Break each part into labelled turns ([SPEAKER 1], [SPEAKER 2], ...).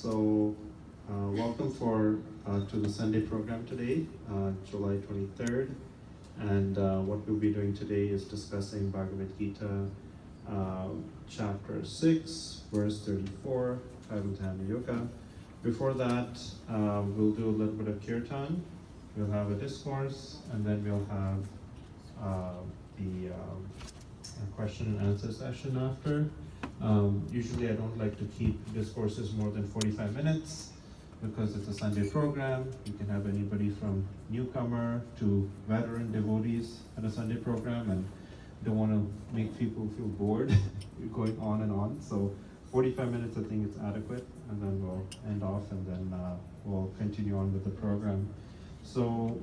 [SPEAKER 1] Welcome to the Sunday program today, July 23rd. And what we'll be doing today is discussing Bhagavad Gita, chapter 6, verse 34, titled Dhyana Yoga. Before that, we'll do a little bit of kirtan. We'll have a discourse, and then we'll have the question and answer session after. Usually I don't like to keep discourses more than 45 minutes because it's a Sunday program. You can have anybody from newcomer to veteran devotees at a Sunday program, and don't want to make people feel bored going on and on. So 45 minutes I think it's adequate, and then we'll end off, and then we'll continue on with the program. So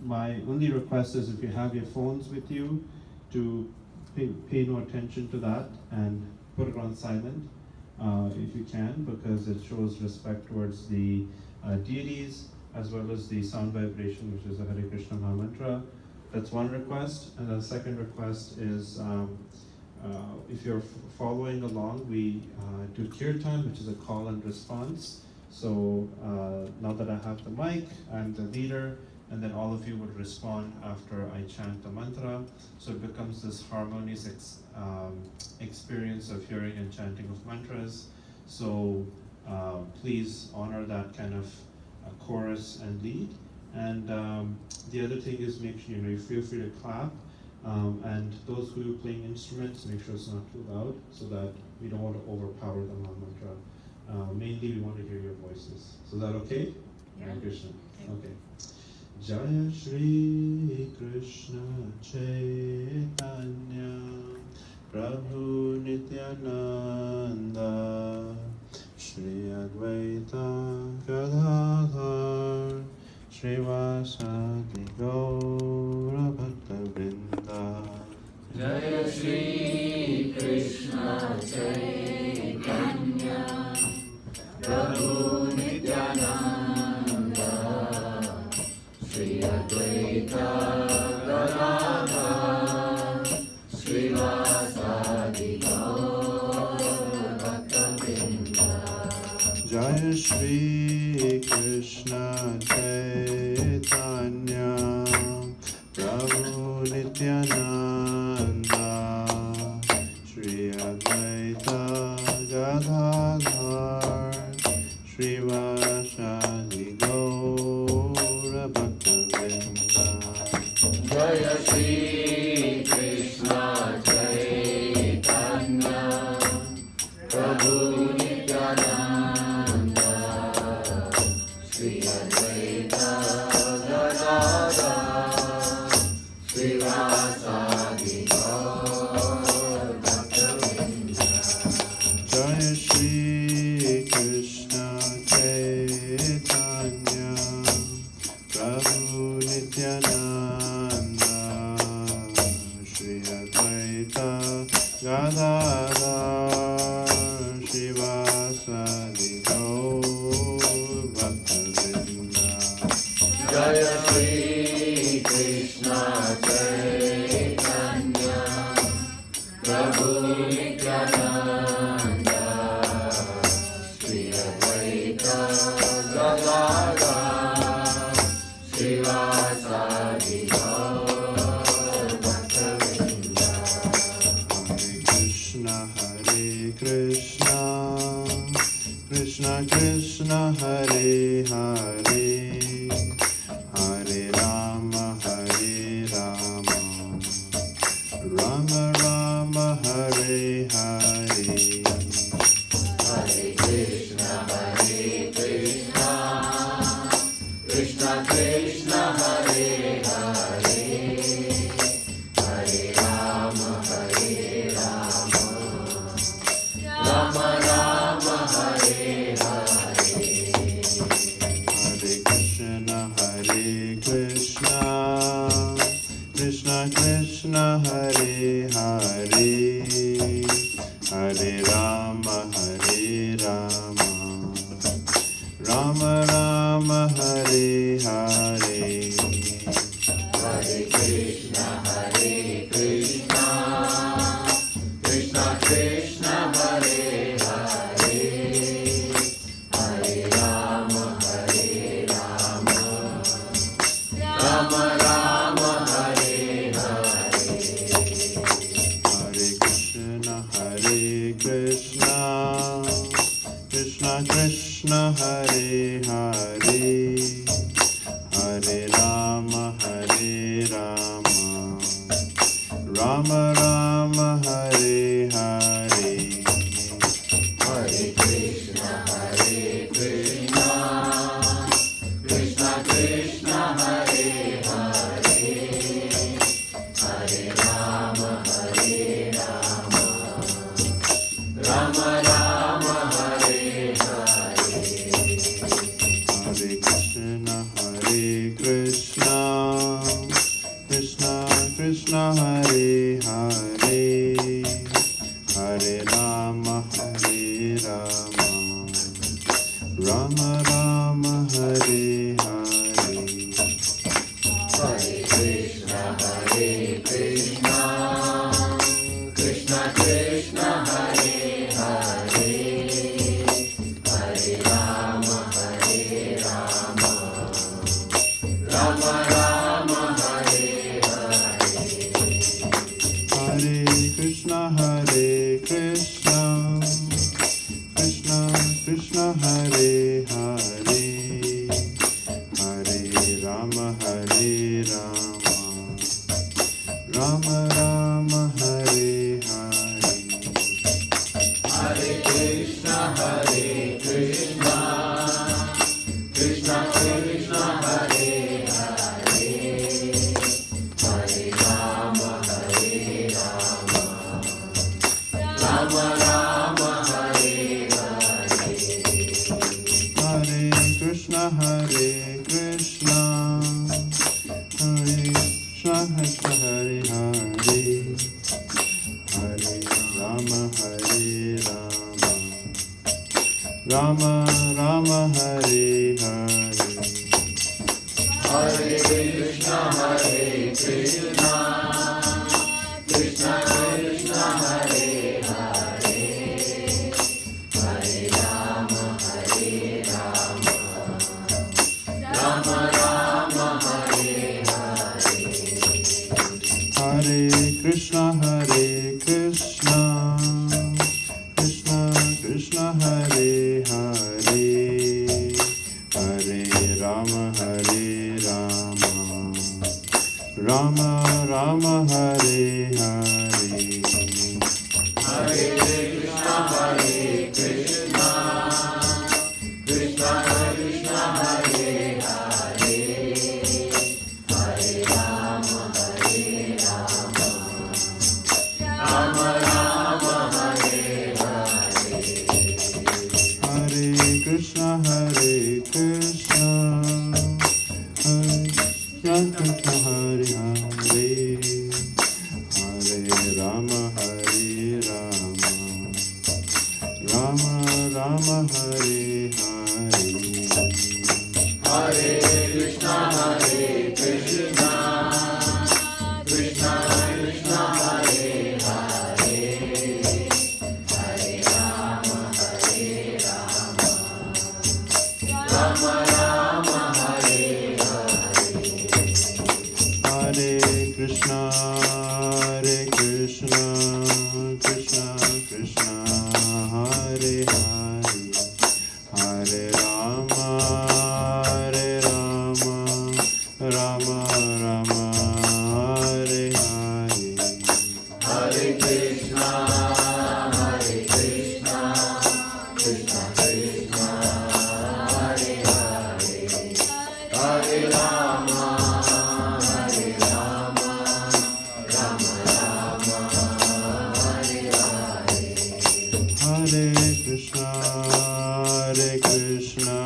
[SPEAKER 1] my only request is, if you have your phones with you, to pay no attention to that and put it on silent if you can, because it shows respect towards the deities as well as the sound vibration, which is the Hare Krishna Maha Mantra. That's one request. And the second request is, if you're following along, we do kirtan, which is a call and response. So now that I have the mic, I'm the leader, and then all of you would respond after I chant the mantra. So it becomes this harmonious experience of hearing and chanting of mantras. So please honor that kind of chorus and lead. And the other thing is, make sure you feel free to clap. And those who are playing instruments, make sure it's not too loud, so that we don't want to overpower the Maha Mantra. Mainly we want to hear your voices. So is that okay?
[SPEAKER 2] Yeah.
[SPEAKER 1] Hare Krishna. Okay. Jaya Shri Krishna Chaitanya Prabhu Nityananda Shri Advaita Gadadhar Srivasadi Gaura Bhaktavrinda.
[SPEAKER 2] Jaya Shri Krishna Chaitanya Prabhu Nityananda Shri Advaita Gadadhar Srivasadi Gaura Bhaktavrinda.
[SPEAKER 1] Jaya Shri Krishna Chaitanya Prabhu Nityananda Shri Advaita Gadadhar Srivasadi Gaura Bhaktavrinda.
[SPEAKER 2] Jaya Shri Krishna Chaitanya Prabhu Nityananda Shri Advaita Gadadhar Srivasadi Gaura Bhaktavrinda.
[SPEAKER 1] Jaya Shri Krishna Chaitanya Prabhu Nityananda Shri Advaita Gadadhar Srivasadi Gaura Bhaktavrinda.
[SPEAKER 2] Jaya Shri Krishna Chaitanya Prabhu Nityananda Shri Advaita Gadadhar Srivasadi Gaura Bhaktavrinda.
[SPEAKER 1] Hare Krishna, Krishna Krishna Hare Hare, Hare Rama Hare Rama, Rama Rama Hare Hare.
[SPEAKER 2] Hare Krishna, Krishna Krishna Hare Hare, Hare Rama Hare Rama, Rama Rama Hare Hare.
[SPEAKER 1] Hare Krishna, Krishna Krishna Hare Hare, Hare Rama Hare Rama, Rama Rama Hare Hare.
[SPEAKER 2] Hare Krishna, Krishna Krishna Hare Hare,
[SPEAKER 1] Krishna Krishna Hare Hare, Hare Rama Rama Rama Hare Hare,
[SPEAKER 2] Hare Krishna Krishna Krishna Hare Hare, Hare Rama Rama Rama Hare Hare.
[SPEAKER 1] Hare Krishna Krishna Krishna Hare Hare, Hare Rama Rama Rama Hare Hare.
[SPEAKER 2] Hare Krishna Krishna Krishna Hare Hare, Hare Rama Rama Rama Hare Hare.
[SPEAKER 1] Hare Krishna Krishna Krishna Hare Hare, Hare Rama Rama Rama Hare Hare.
[SPEAKER 2] Hare Krishna Krishna Krishna Hare Hare, Hare Rama Rama Rama Hare Hare.
[SPEAKER 1] Hare Krishna Krishna Hare Hare, Hare Rama Rama Rama Hare Hare.
[SPEAKER 2] Hare Krishna Krishna Krishna Hare Hare, Hare Rama Rama Rama Hare Hare.
[SPEAKER 1] Hare Krishna Krishna Krishna Hare Hare, Hare Rama Rama Rama Hare Hare.
[SPEAKER 2] Hare Krishna Krishna Krishna Hare Hare, Hare Rama Rama Rama Hare Hare.
[SPEAKER 1] Hare Krishna Krishna Krishna Hare Hare, Hare Rama Rama Rama Hare Hare.
[SPEAKER 2] Hare Krishna Krishna Krishna Hare Hare, Hare Rama Rama Rama Hare Hare.
[SPEAKER 1] Hare Krishna Krishna Krishna Hare Hare, Hare Rama Rama Rama Hare Hare.
[SPEAKER 2] Hare Krishna Krishna Krishna Hare Hare, Hare Rama Rama Rama Hare Hare.
[SPEAKER 1] Hare Krishna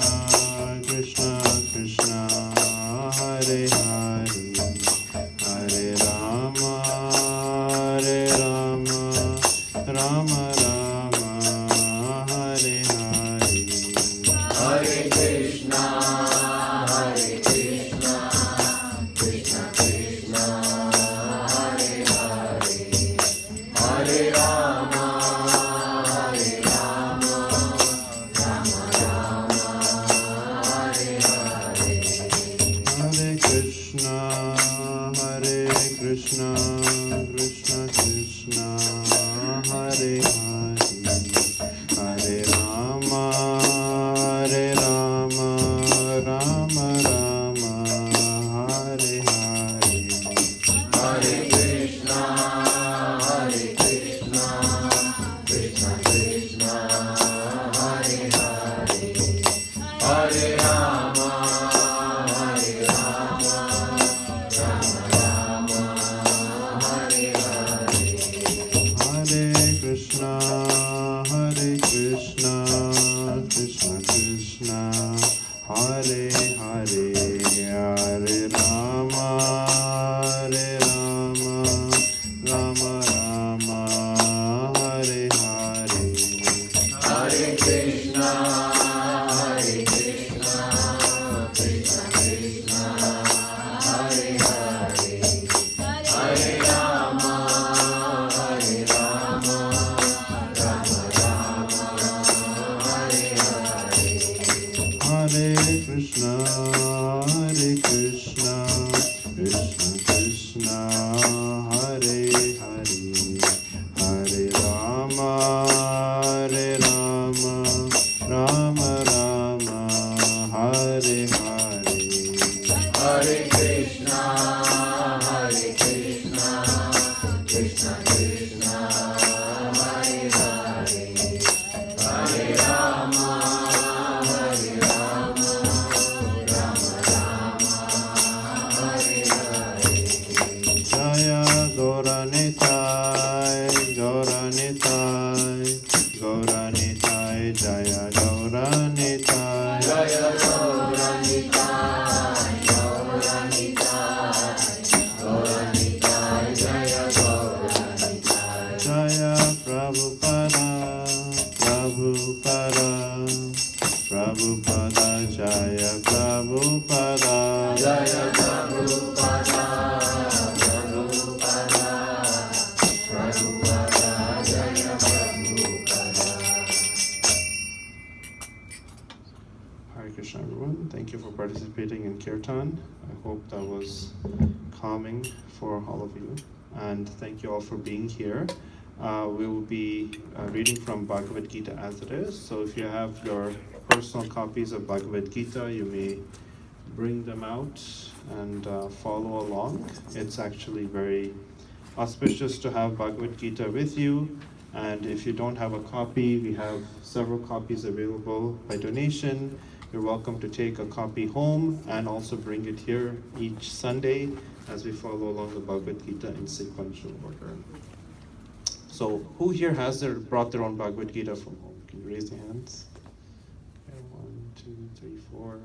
[SPEAKER 1] Krishna Krishna Hare Hare, Hare Rama Rama Rama Hare Hare. Rama Rama, Hare Hare,
[SPEAKER 2] Hare Krishna, Krishna Krishna, Hare Hare, Hare Rama, Rama Rama, Hare Hare.
[SPEAKER 1] Jaya Gaura Nitai, Gaura Nitai, Gaura Nitai, Jaya Gaura Nitai,
[SPEAKER 2] Jaya Gaura Nitai, Gaura Nitai, Gaura Nitai, Jaya Gaura Nitai.
[SPEAKER 1] Jaya Prabhupada, Prabhupada, Prabhupada, Jaya Prabhupada,
[SPEAKER 2] Jaya Prabhupada, Prabhupada, Prabhupada, Jaya Prabhupada.
[SPEAKER 1] Hare Krishna, everyone. Thank you for participating in Kirtan. I hope that was calming for all of you. And thank you all for being here. We will be reading from Bhagavad Gita as it is. So if you have your personal copies of Bhagavad Gita, you may bring them out and follow along. It's actually very auspicious to have Bhagavad Gita with you. And if you don't have a copy, we have several copies available by donation. You're welcome to take a copy home and also bring it here each Sunday as we follow along the Bhagavad Gita in sequential order. So who here has brought their own Bhagavad Gita from home? Can you raise your hands? Okay, 1, 2, 3, 4,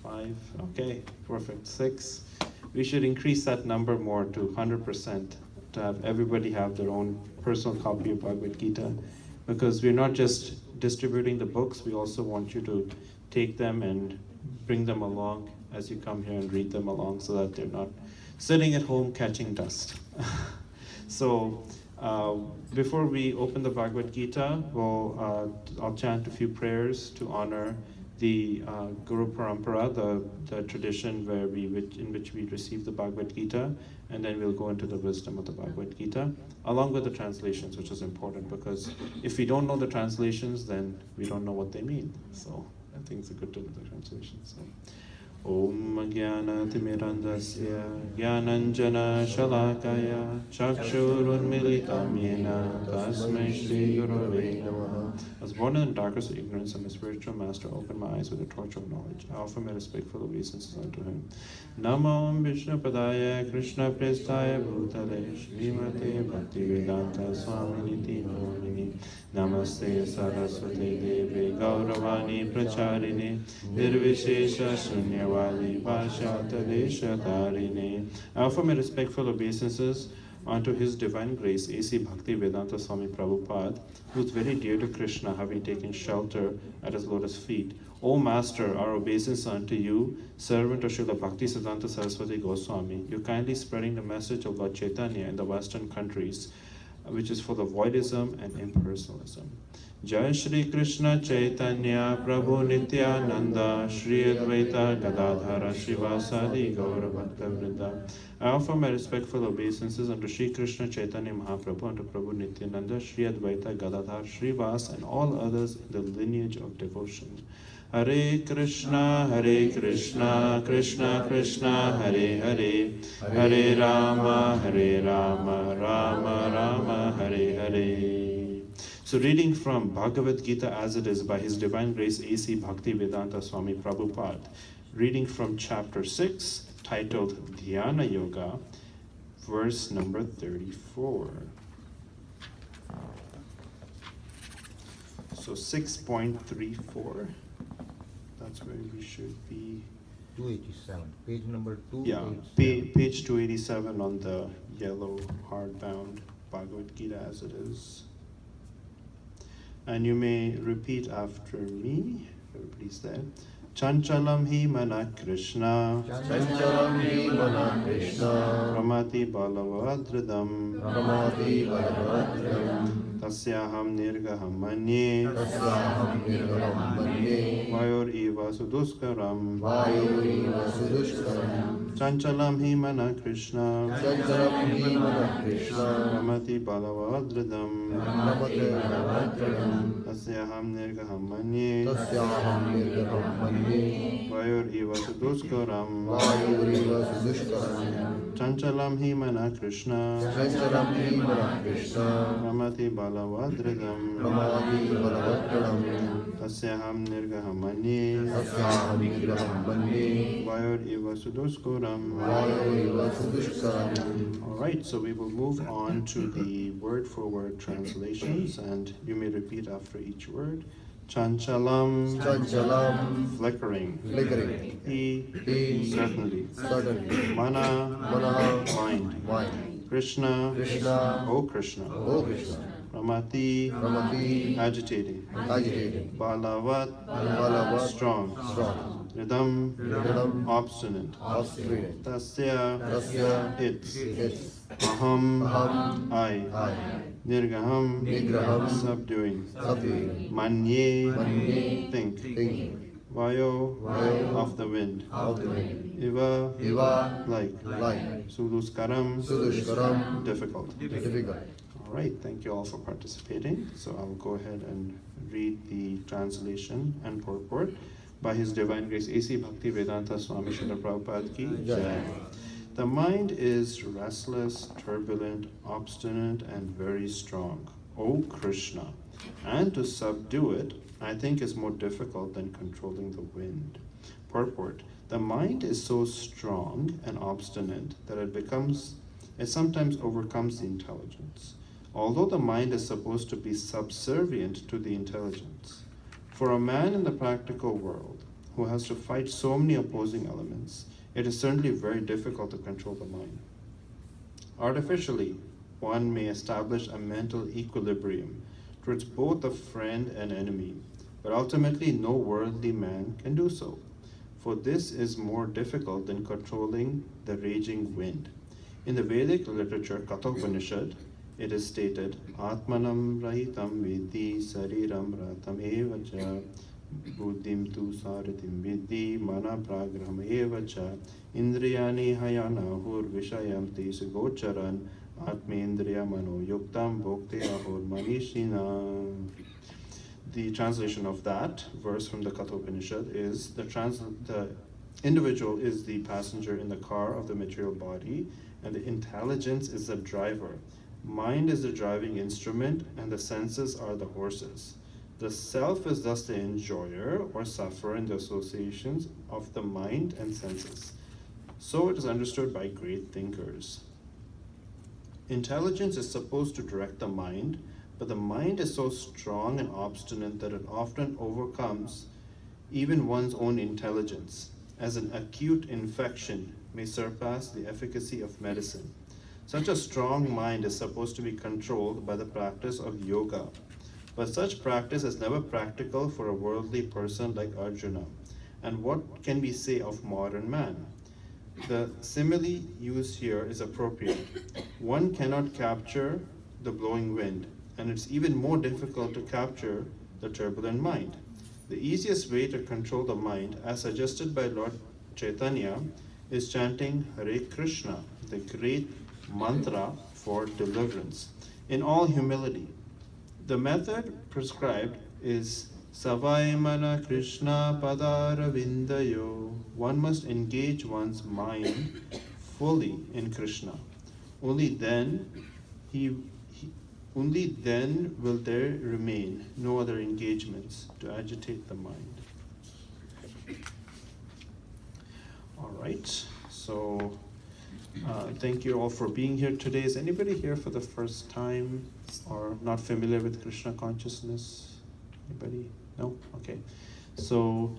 [SPEAKER 1] 5. Okay, perfect. 6. We should increase that number more to 100%, to have everybody have their own personal copy of Bhagavad Gita, because we're not just distributing the books, we also want you to take them and bring them along as you come here and read them along so that they're not sitting at home catching dust. So before we open the Bhagavad Gita, I'll chant a few prayers to honor the Guru Parampara, the tradition in which we receive the Bhagavad Gita, and then we'll go into the wisdom of the Bhagavad Gita, along with the translations, which is important, because if we don't know the translations, then we don't know what they mean. So I think it's good to know the translations. So. Om Jnana-timirandasya Jnananjana Shalakaya Chakshurunmilitam Yena Tasmai Shri Gurave Namaha. I was born in the darkness of ignorance, and my spiritual master opened my eyes with the torch of knowledge. I offer my respectful obeisances unto him. Namo Vishnu Padaya Krishna Prestaya Bhutale Shrimate Bhaktivedanta Swaminiti Namini. Namaste Saraswati Devi Gauravani Pracharine Nirvishesha Shunyavadi Bhashatadesha Tarine. I offer my respectful obeisances unto His Divine Grace, A.C. Bhaktivedanta Swami Prabhupada, who is very dear to Krishna, having taken shelter at his lotus feet. O Master, our obeisance unto you, servant of Srila Bhaktisiddhanta Saraswati Goswami, you kindly spreading the message of Lord Chaitanya in the Western countries, which is full of voidism and impersonalism. Jai Shri Krishna Chaitanya Prabhu Nityananda Shri Advaita Gadadhara Srivasadi Gaura Bhakta Vrinda. I offer my respectful obeisances unto Shri Krishna Chaitanya Mahaprabhu, unto Prabhu Nityananda, Shri Advaita Gadadhar Srivas, and all others in the lineage of devotion. Hare Krishna, Krishna Krishna, Hare Hare, Hare Rama, Rama Rama, Hare Hare. So reading from Bhagavad Gita as it is by His Divine Grace A.C. Bhaktivedanta Swami Prabhupada, reading from chapter 6, titled Dhyana Yoga, verse number 34. So 6.34. That's where we should be.
[SPEAKER 3] 287, page number 2.
[SPEAKER 1] Yeah, page 287 on the yellow hardbound Bhagavad Gita as it is. And you may repeat after me, everybody's there. Chanchalam hi mana Krishna,
[SPEAKER 2] Chanchalam hi mana Krishna,
[SPEAKER 1] Pramati balavadridam,
[SPEAKER 2] Pramati balavadridam,
[SPEAKER 1] Tasyaham nirgaham manye,
[SPEAKER 2] Tasyaham nirgaham manye, manye.
[SPEAKER 1] Vayor eva suduskaram.
[SPEAKER 2] Vayuriva sudushkaram.
[SPEAKER 1] Chanchalam hi mana Krishna.
[SPEAKER 2] Chanchalam hi mana Krishna.
[SPEAKER 1] Ramati balavadridam.
[SPEAKER 2] Namate Navadranam.
[SPEAKER 1] Tasyaham nirgaham manye.
[SPEAKER 2] Tasyaham nirgaham manye.
[SPEAKER 1] Vayor eva suduskaram.
[SPEAKER 2] Vayuriva sudushkaram.
[SPEAKER 1] Chanchalam hi mana Krishna.
[SPEAKER 2] Chanchalam hi mana Krishna.
[SPEAKER 1] Ramati balavadridam.
[SPEAKER 2] Ramati Balavadranam.
[SPEAKER 1] Tasyaham nirgaham manye.
[SPEAKER 2] Tasyaham nirgaham manye.
[SPEAKER 1] Vayor eva suduskaram.
[SPEAKER 2] Vayuriva sudushkaram.
[SPEAKER 1] All right, so we will move on to the word-for-word translations, and you may repeat after each word. Chanchalam,
[SPEAKER 2] Chanchalam.
[SPEAKER 1] flickering.
[SPEAKER 2] Flickering.
[SPEAKER 1] He, certainly.
[SPEAKER 2] Certainly.
[SPEAKER 1] Mana,
[SPEAKER 2] Mana.
[SPEAKER 1] mind.
[SPEAKER 2] Mind.
[SPEAKER 1] Krishna,
[SPEAKER 2] Krishna.
[SPEAKER 1] O Krishna.
[SPEAKER 2] O Krishna.
[SPEAKER 1] Ramati,
[SPEAKER 2] Ramati.
[SPEAKER 1] agitating.
[SPEAKER 2] Agitating.
[SPEAKER 1] Balavat,
[SPEAKER 2] Balavat.
[SPEAKER 1] strong.
[SPEAKER 2] Strong.
[SPEAKER 1] Ridam,
[SPEAKER 2] Rhythm.
[SPEAKER 1] obstinate.
[SPEAKER 2] Obstinate.
[SPEAKER 1] Tasya,
[SPEAKER 2] Tasya.
[SPEAKER 1] its.
[SPEAKER 2] Its.
[SPEAKER 1] Aham,
[SPEAKER 2] Aham.
[SPEAKER 1] I.
[SPEAKER 2] I.
[SPEAKER 1] Nirgaham,
[SPEAKER 2] Nigraham.
[SPEAKER 1] subduing.
[SPEAKER 2] Subduing.
[SPEAKER 1] Manye,
[SPEAKER 2] Manye.
[SPEAKER 1] think.
[SPEAKER 2] Thinking.
[SPEAKER 1] Vayo,
[SPEAKER 2] Vayo.
[SPEAKER 1] of the wind.
[SPEAKER 2] Of the wind.
[SPEAKER 1] Iva,
[SPEAKER 2] Iva.
[SPEAKER 1] like.
[SPEAKER 2] Like.
[SPEAKER 1] Suduskaram,
[SPEAKER 2] Sudushkaram.
[SPEAKER 1] difficult.
[SPEAKER 2] Difficult.
[SPEAKER 1] All right, thank you all for participating. So I'll go ahead and read the translation and purport by His Divine Grace A.C. Bhakti Vedanta Swami Srila Prabhupada Ki Jai. The mind is restless, turbulent, obstinate, and very strong, O Krishna. And to subdue it, I think, is more difficult than controlling the wind. Purport: the mind is so strong and obstinate that it sometimes overcomes the intelligence, although the mind is supposed to be subservient to the intelligence. For a man in the practical world who has to fight so many opposing elements, it is certainly very difficult to control the mind. Artificially, one may establish a mental equilibrium towards both a friend and enemy, but ultimately no worldly man can do so, for this is more difficult than controlling the raging wind. In the Vedic literature Kathopanishad, it is stated, Atmanam rahitam vidhi sariram ratam evacha buddhim tu saritim vidhi mana pragraham evacha indriyani hayana hur vishayam te sugocharan atmendriya mano yuktam bhokte ahur manishina. The translation of that verse from the Kathopanishad is the individual is the passenger in the car of the material body, and the intelligence is the driver. Mind is the driving instrument, and the senses are the horses. The self is thus the enjoyer or sufferer in the associations of the mind and senses. So it is understood by great thinkers. Intelligence is supposed to direct the mind, but the mind is so strong and obstinate that it often overcomes even one's own intelligence, as an acute infection may surpass the efficacy of medicine. Such a strong mind is supposed to be controlled by the practice of yoga, but such practice is never practical for a worldly person like Arjuna. And what can we say of modern man? The simile used here is appropriate. One cannot capture the blowing wind, and it's even more difficult to capture the turbulent mind. The easiest way to control the mind, as suggested by Lord Chaitanya, is chanting Hare Krishna, the great mantra for deliverance, in all humility. The method prescribed is Savaimana Krishna Padaravindayo. One must engage one's mind fully in Krishna. Only then will there remain no other engagements to agitate the mind. All right, so thank you all for being here today. Is anybody here for the first time or not familiar with Krishna consciousness? Anybody? No? Okay. So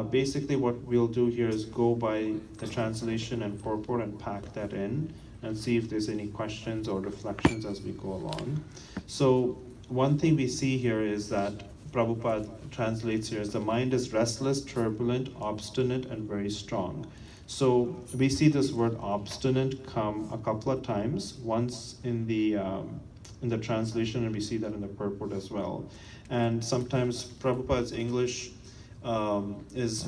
[SPEAKER 1] basically what we'll do here is go by the translation and purport and pack that in and see if there's any questions or reflections as we go along. So one thing we see here is that Prabhupada translates here as the mind is restless, turbulent, obstinate, and very strong. So we see this word obstinate come a couple of times, once in the translation, and we see that in the purport as well. And sometimes Prabhupada's English is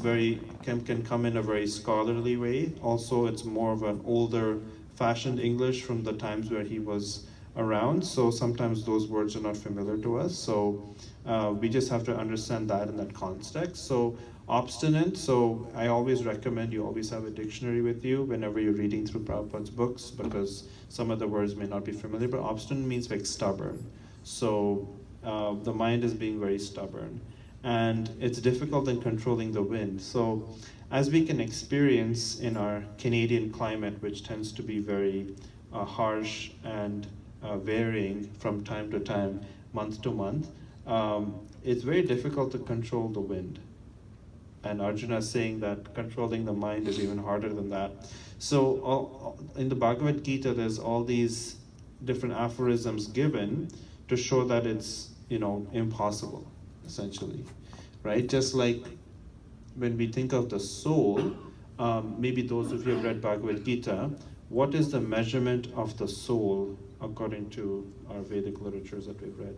[SPEAKER 1] can come in a very scholarly way. Also, it's more of an older fashioned English from the times where he was around. So sometimes those words are not familiar to us. So we just have to understand that in that context. So obstinate. So I always recommend you always have a dictionary with you whenever you're reading through Prabhupada's books, because some of the words may not be familiar. But obstinate means like stubborn. So the mind is being very stubborn, and it's difficult in controlling the wind. So as we can experience in our Canadian climate, which tends to be very harsh and varying from time to time, month to month, it's very difficult to control the wind. And Arjuna is saying that controlling the mind is even harder than that. So in the Bhagavad Gita, there's all these different aphorisms given to show that it's, impossible, essentially, right? Just like when we think of the soul, maybe those of you have read Bhagavad Gita, what is the measurement of the soul according to our Vedic literatures that we've read?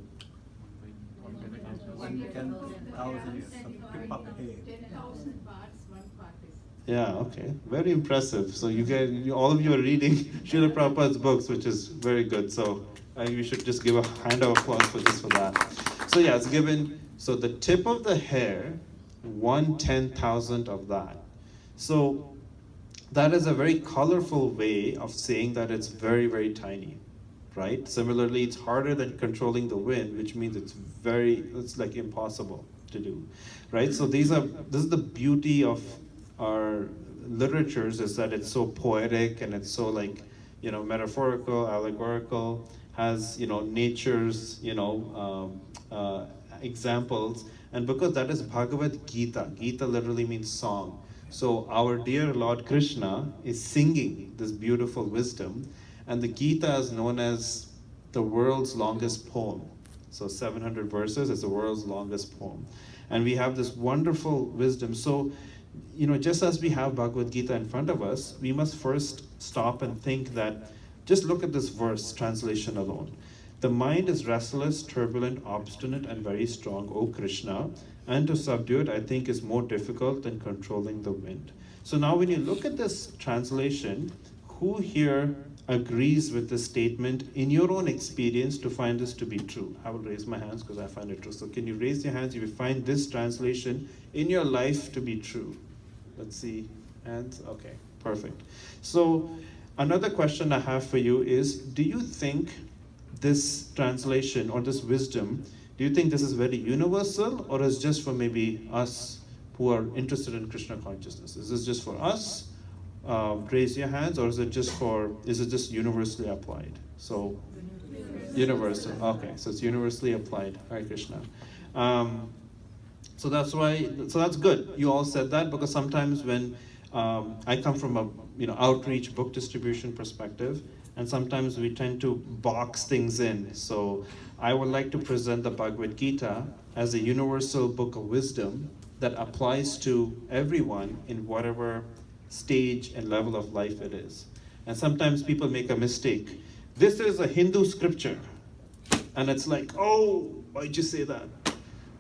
[SPEAKER 2] 10,000
[SPEAKER 4] parts, one part is.
[SPEAKER 1] Yeah, okay, very impressive. So all of you are reading Srila Prabhupada's books, which is very good. So I think we should just give a hand of applause for that. So yeah, it's given, so the tip of the hair, 1/10,000th of that. So that is a very colorful way of saying that it's very, very tiny, right? Similarly, it's harder than controlling the wind, which means it's like impossible to do, right? So this is the beauty of our literatures, is that it's so poetic and it's so like, metaphorical, allegorical, has, nature's, examples. And because that is Bhagavad Gita, Gita literally means song. So our dear Lord Krishna is singing this beautiful wisdom, and the Gita is known as the world's longest poem. So 700 verses is the world's longest poem. And we have this wonderful wisdom. So, just as we have Bhagavad Gita in front of us, we must first stop and think that, just look at this verse translation alone. The mind is restless, turbulent, obstinate, and very strong, O Krishna, and to subdue it, I think, is more difficult than controlling the wind. So now when you look at this translation, who here agrees with this statement in your own experience to find this to be true? I will raise my hands because I find it true. So can you raise your hands if you find this translation in your life to be true? Let's see. Hands? Okay, perfect. So another question I have for you is, do you think this translation or this wisdom, do you think this is very universal, or is just for maybe us who are interested in Krishna consciousness? Is this just for us? Raise your hands, or is it just universally applied? So universal. Okay, so it's universally applied. Hare Krishna. So that's good. You all said that, because sometimes when I come from a outreach book distribution perspective, and sometimes we tend to box things in. So I would like to present the Bhagavad Gita as a universal book of wisdom that applies to everyone in whatever stage and level of life it is. And sometimes people make a mistake. This is a Hindu scripture. And it's like, oh, why'd you say that?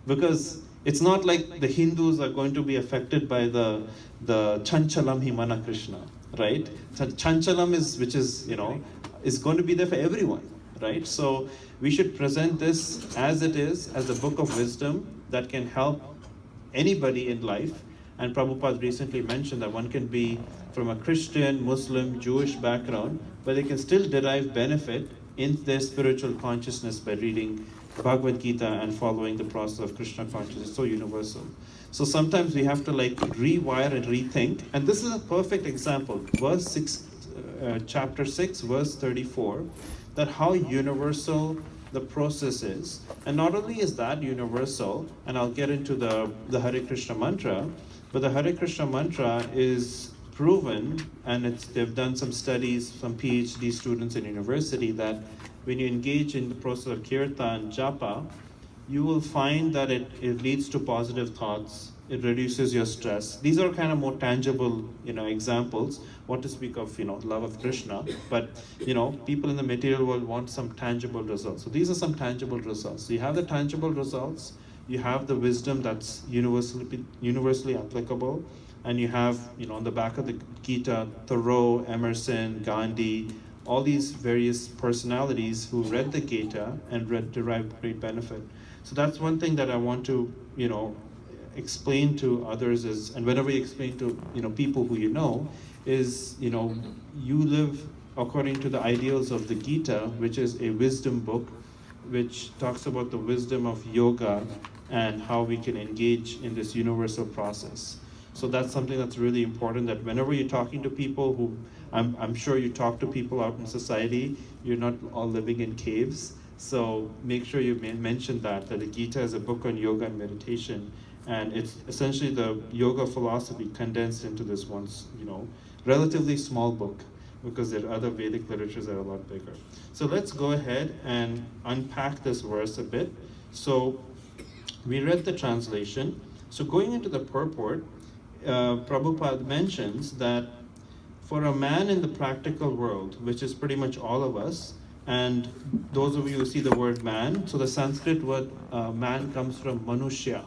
[SPEAKER 1] Because it's not like the Hindus are going to be affected by the Chanchalam Himana Krishna, right? Chanchalam is going to be there for everyone, right? So we should present this as it is, as a book of wisdom that can help anybody in life. And Prabhupada recently mentioned that one can be from a Christian, Muslim, Jewish background, but they can still derive benefit in their spiritual consciousness by reading Bhagavad Gita and following the process of Krishna consciousness. It's so universal. So sometimes we have to rewire and rethink. And this is a perfect example. Chapter 6, verse 34, that how universal the process is. And not only is that universal, and I'll get into the Hare Krishna mantra, but the Hare Krishna mantra is proven, and they've done some studies, some PhD students in university, that when you engage in the process of kirtan, japa, you will find that it leads to positive thoughts, it reduces your stress. These are kind of more tangible, examples. What to speak of, love of Krishna, but, people in the material world want some tangible results. So these are some tangible results. So you have the tangible results you have the wisdom that's universally applicable, and you have, on the back of the Gita, Thoreau, Emerson, Gandhi, all these various personalities who read the Gita and derived great benefit. So that's one thing that I want to, explain to others is, and whenever you explain to, people who is, you live according to the ideals of the Gita, which is a wisdom book, which talks about the wisdom of yoga and how we can engage in this universal process. So that's something that's really important, that whenever you're talking to people who, I'm sure you talk to people out in society, you're not all living in caves. So make sure you mention that the Gita is a book on yoga and meditation, and it's essentially the yoga philosophy condensed into this one, relatively small book, because there are other Vedic literatures that are a lot bigger. So let's go ahead and unpack this verse a bit. So we read the translation. So going into the purport, Prabhupada mentions that for a man in the practical world, which is pretty much all of us, and those of you who see the word man, so the Sanskrit word man comes from manushya,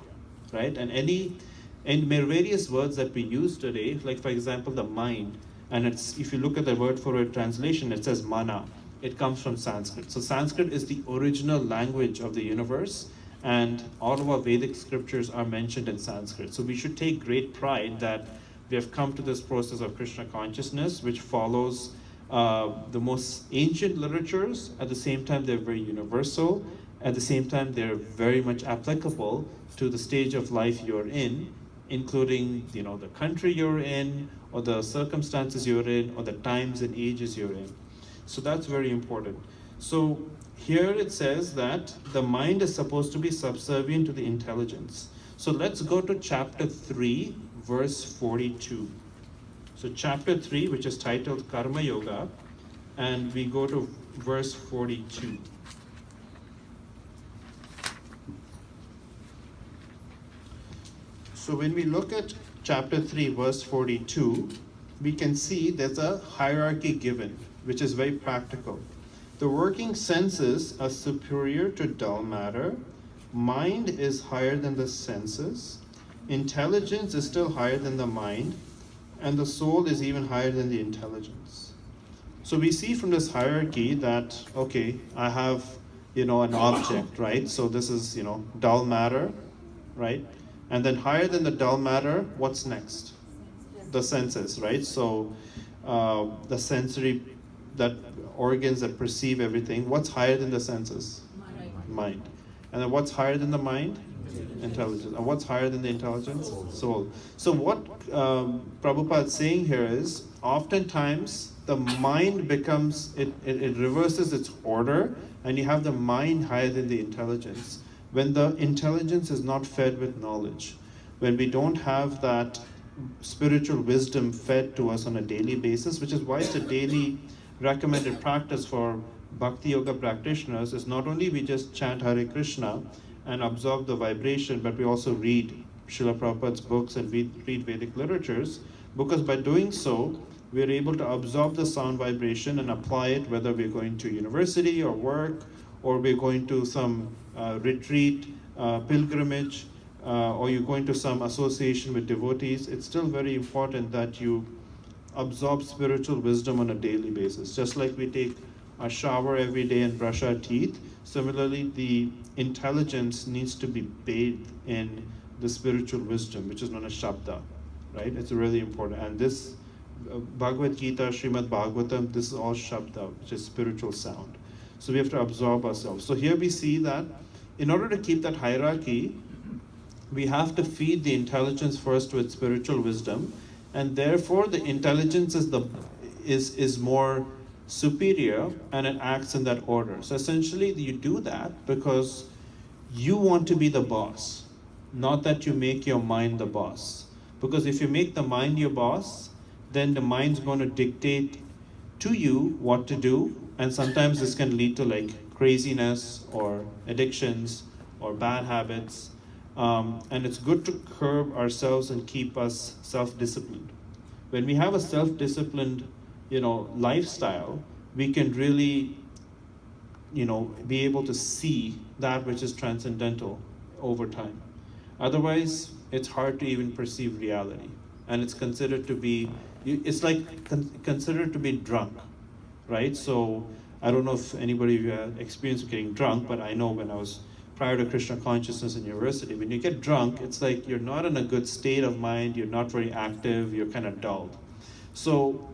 [SPEAKER 1] right? And various words that we use today, like for example, the mind, and if you look at the word for a translation, it says mana. It comes from Sanskrit. So Sanskrit is the original language of the universe, and all of our Vedic scriptures are mentioned in Sanskrit. So we should take great pride that we have come to this process of Krishna consciousness, which follows the most ancient literatures. At the same time, they're very universal. At the same time, they're very much applicable to the stage of life you're in, including the country you're in, or the circumstances you're in, or the times and ages you're in. So that's very important. So here it says that the mind is supposed to be subservient to the intelligence. So let's go to chapter 3, verse 42. So chapter 3, which is titled Karma Yoga, and we go to verse 42. So when we look at chapter 3, verse 42, we can see there's a hierarchy given, which is very practical. The working senses are superior to dull matter. Mind is higher than the senses. Intelligence is still higher than the mind. And the soul is even higher than the intelligence. So we see from this hierarchy that, okay, I have, an object, right? So this is, dull matter, right? And then higher than the dull matter, what's next? The senses, right? So the sensory, that organs that perceive everything, what's higher than the senses? Mind. And then what's higher than the mind? Intelligence. And what's higher than the intelligence? Soul. So what Prabhupada is saying here is, oftentimes the mind becomes, it reverses its order, and you have the mind higher than the intelligence. When the intelligence is not fed with knowledge, when we don't have that spiritual wisdom fed to us on a daily basis, which is why it's a daily recommended practice for Bhakti Yoga practitioners, is not only we just chant Hare Krishna and absorb the vibration, but we also read Srila Prabhupada's books and read Vedic literatures, because by doing so, we're able to absorb the sound vibration and apply it, whether we're going to university or work, or we're going to some retreat, pilgrimage, or you're going to some association with devotees. It's still very important that you absorb spiritual wisdom on a daily basis. Just like we take a shower every day and brush our teeth, similarly the intelligence needs to be bathed in the spiritual wisdom, which is known as Shabda, right? It's really important. And this Bhagavad Gita, Srimad Bhagavatam, this is all Shabda, which is spiritual sound. So we have to absorb ourselves. So here we see that in order to keep that hierarchy, we have to feed the intelligence first with spiritual wisdom, and therefore the intelligence is more superior, and it acts in that order. So essentially you do that because you want to be the boss, not that you make your mind the boss. Because if you make the mind your boss, then the mind's going to dictate to you what to do, and sometimes this can lead to like craziness or addictions or bad habits. And it's good to curb ourselves and keep us self-disciplined. When we have a self-disciplined, lifestyle, we can really, be able to see that which is transcendental over time. Otherwise, it's hard to even perceive reality. And it's considered to be, it's like considered to be drunk, right? So I don't know if anybody of you had experience of getting drunk, but I know when I was prior to Krishna consciousness in university, when you get drunk, it's like you're not in a good state of mind, you're not very active, you're kind of dulled. So,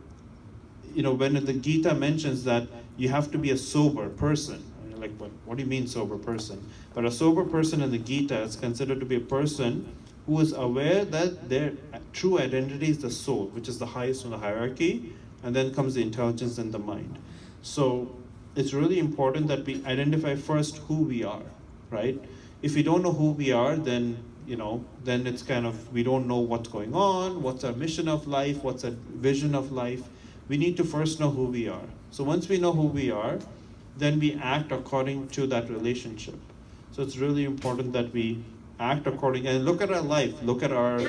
[SPEAKER 1] when the Gita mentions that you have to be a sober person, and you're like, what do you mean sober person? But a sober person in the Gita is considered to be a person who is aware that their true identity is the soul, which is the highest on the hierarchy, and then comes the intelligence and the mind. So it's really important that we identify first who we are, right? If we don't know who we are, then then it's kind of, we don't know what's going on, what's our mission of life, what's our vision of life. We need to first know who we are. So once we know who we are, then we act according to that relationship. So it's really important that we act according, and look at our life, look at our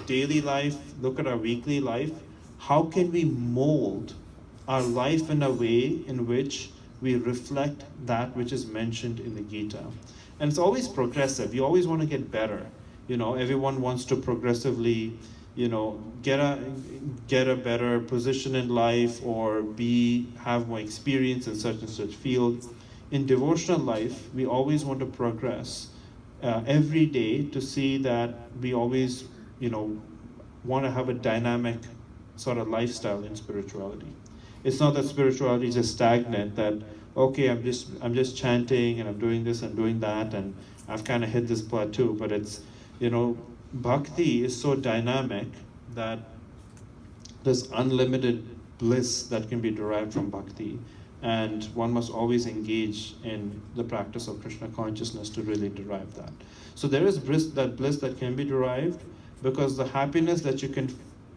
[SPEAKER 1] daily life, look at our weekly life. How can we mold our life in a way in which we reflect that which is mentioned in the Gita? And it's always progressive. You always want to get better. Everyone wants to progressively, get a better position in life, or have more experience in such and such field. In devotional life, we always want to progress every day, to see that we always, want to have a dynamic sort of lifestyle in spirituality. It's not that spirituality is just stagnant, that okay, I'm just chanting and I'm doing this and doing that and I've kind of hit this plateau. But it's, bhakti is so dynamic that there's unlimited bliss that can be derived from bhakti, and one must always engage in the practice of Krishna consciousness to really derive that. So there is bliss that can be derived, because the happiness that you can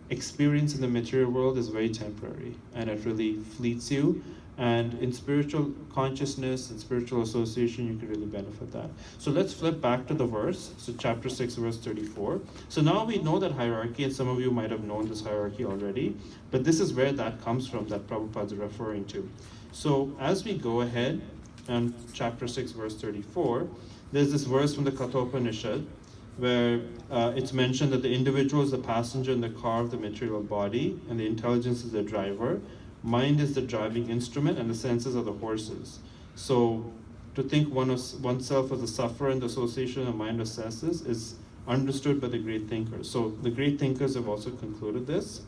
[SPEAKER 1] experience in the material world is very temporary, and it really fleets you. And in spiritual consciousness and spiritual association, you can really benefit that. So let's flip back to the verse. So chapter 6, verse 34. So now we know that hierarchy, and some of you might have known this hierarchy already, but this is where that comes from, that Prabhupada is referring to. So as we go ahead, and chapter 6, verse 34, there's this verse from the Kathopanishad, where it's mentioned that the individual is the passenger in the car of the material body, and the intelligence is the driver. Mind is the driving instrument, and the senses are the horses. So to think oneself as a sufferer in the association of mind or senses is understood by the great thinkers. So the great thinkers have also concluded this.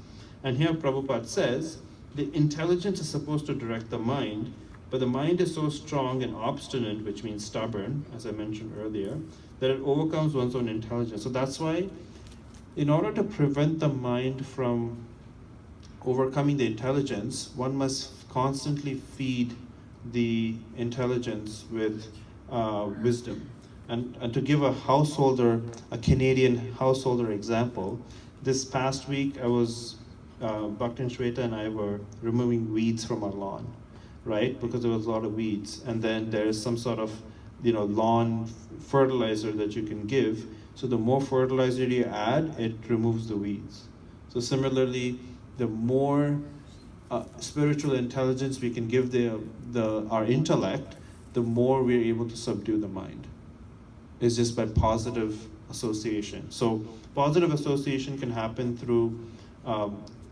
[SPEAKER 1] And here Prabhupada says, the intelligence is supposed to direct the mind, but the mind is so strong and obstinate, which means stubborn, as I mentioned earlier, that it overcomes one's own intelligence. So that's why, in order to prevent the mind from overcoming the intelligence, one must constantly feed the intelligence with wisdom. And to give a Canadian householder example, this past week Bhakti and Shweta and I were removing weeds from our lawn, right? Because there was a lot of weeds. And then there is some sort of, lawn fertilizer that you can give. So the more fertilizer you add, it removes the weeds. So similarly, the more spiritual intelligence we can give our intellect, the more we're able to subdue the mind. It's just by positive association. So positive association can happen through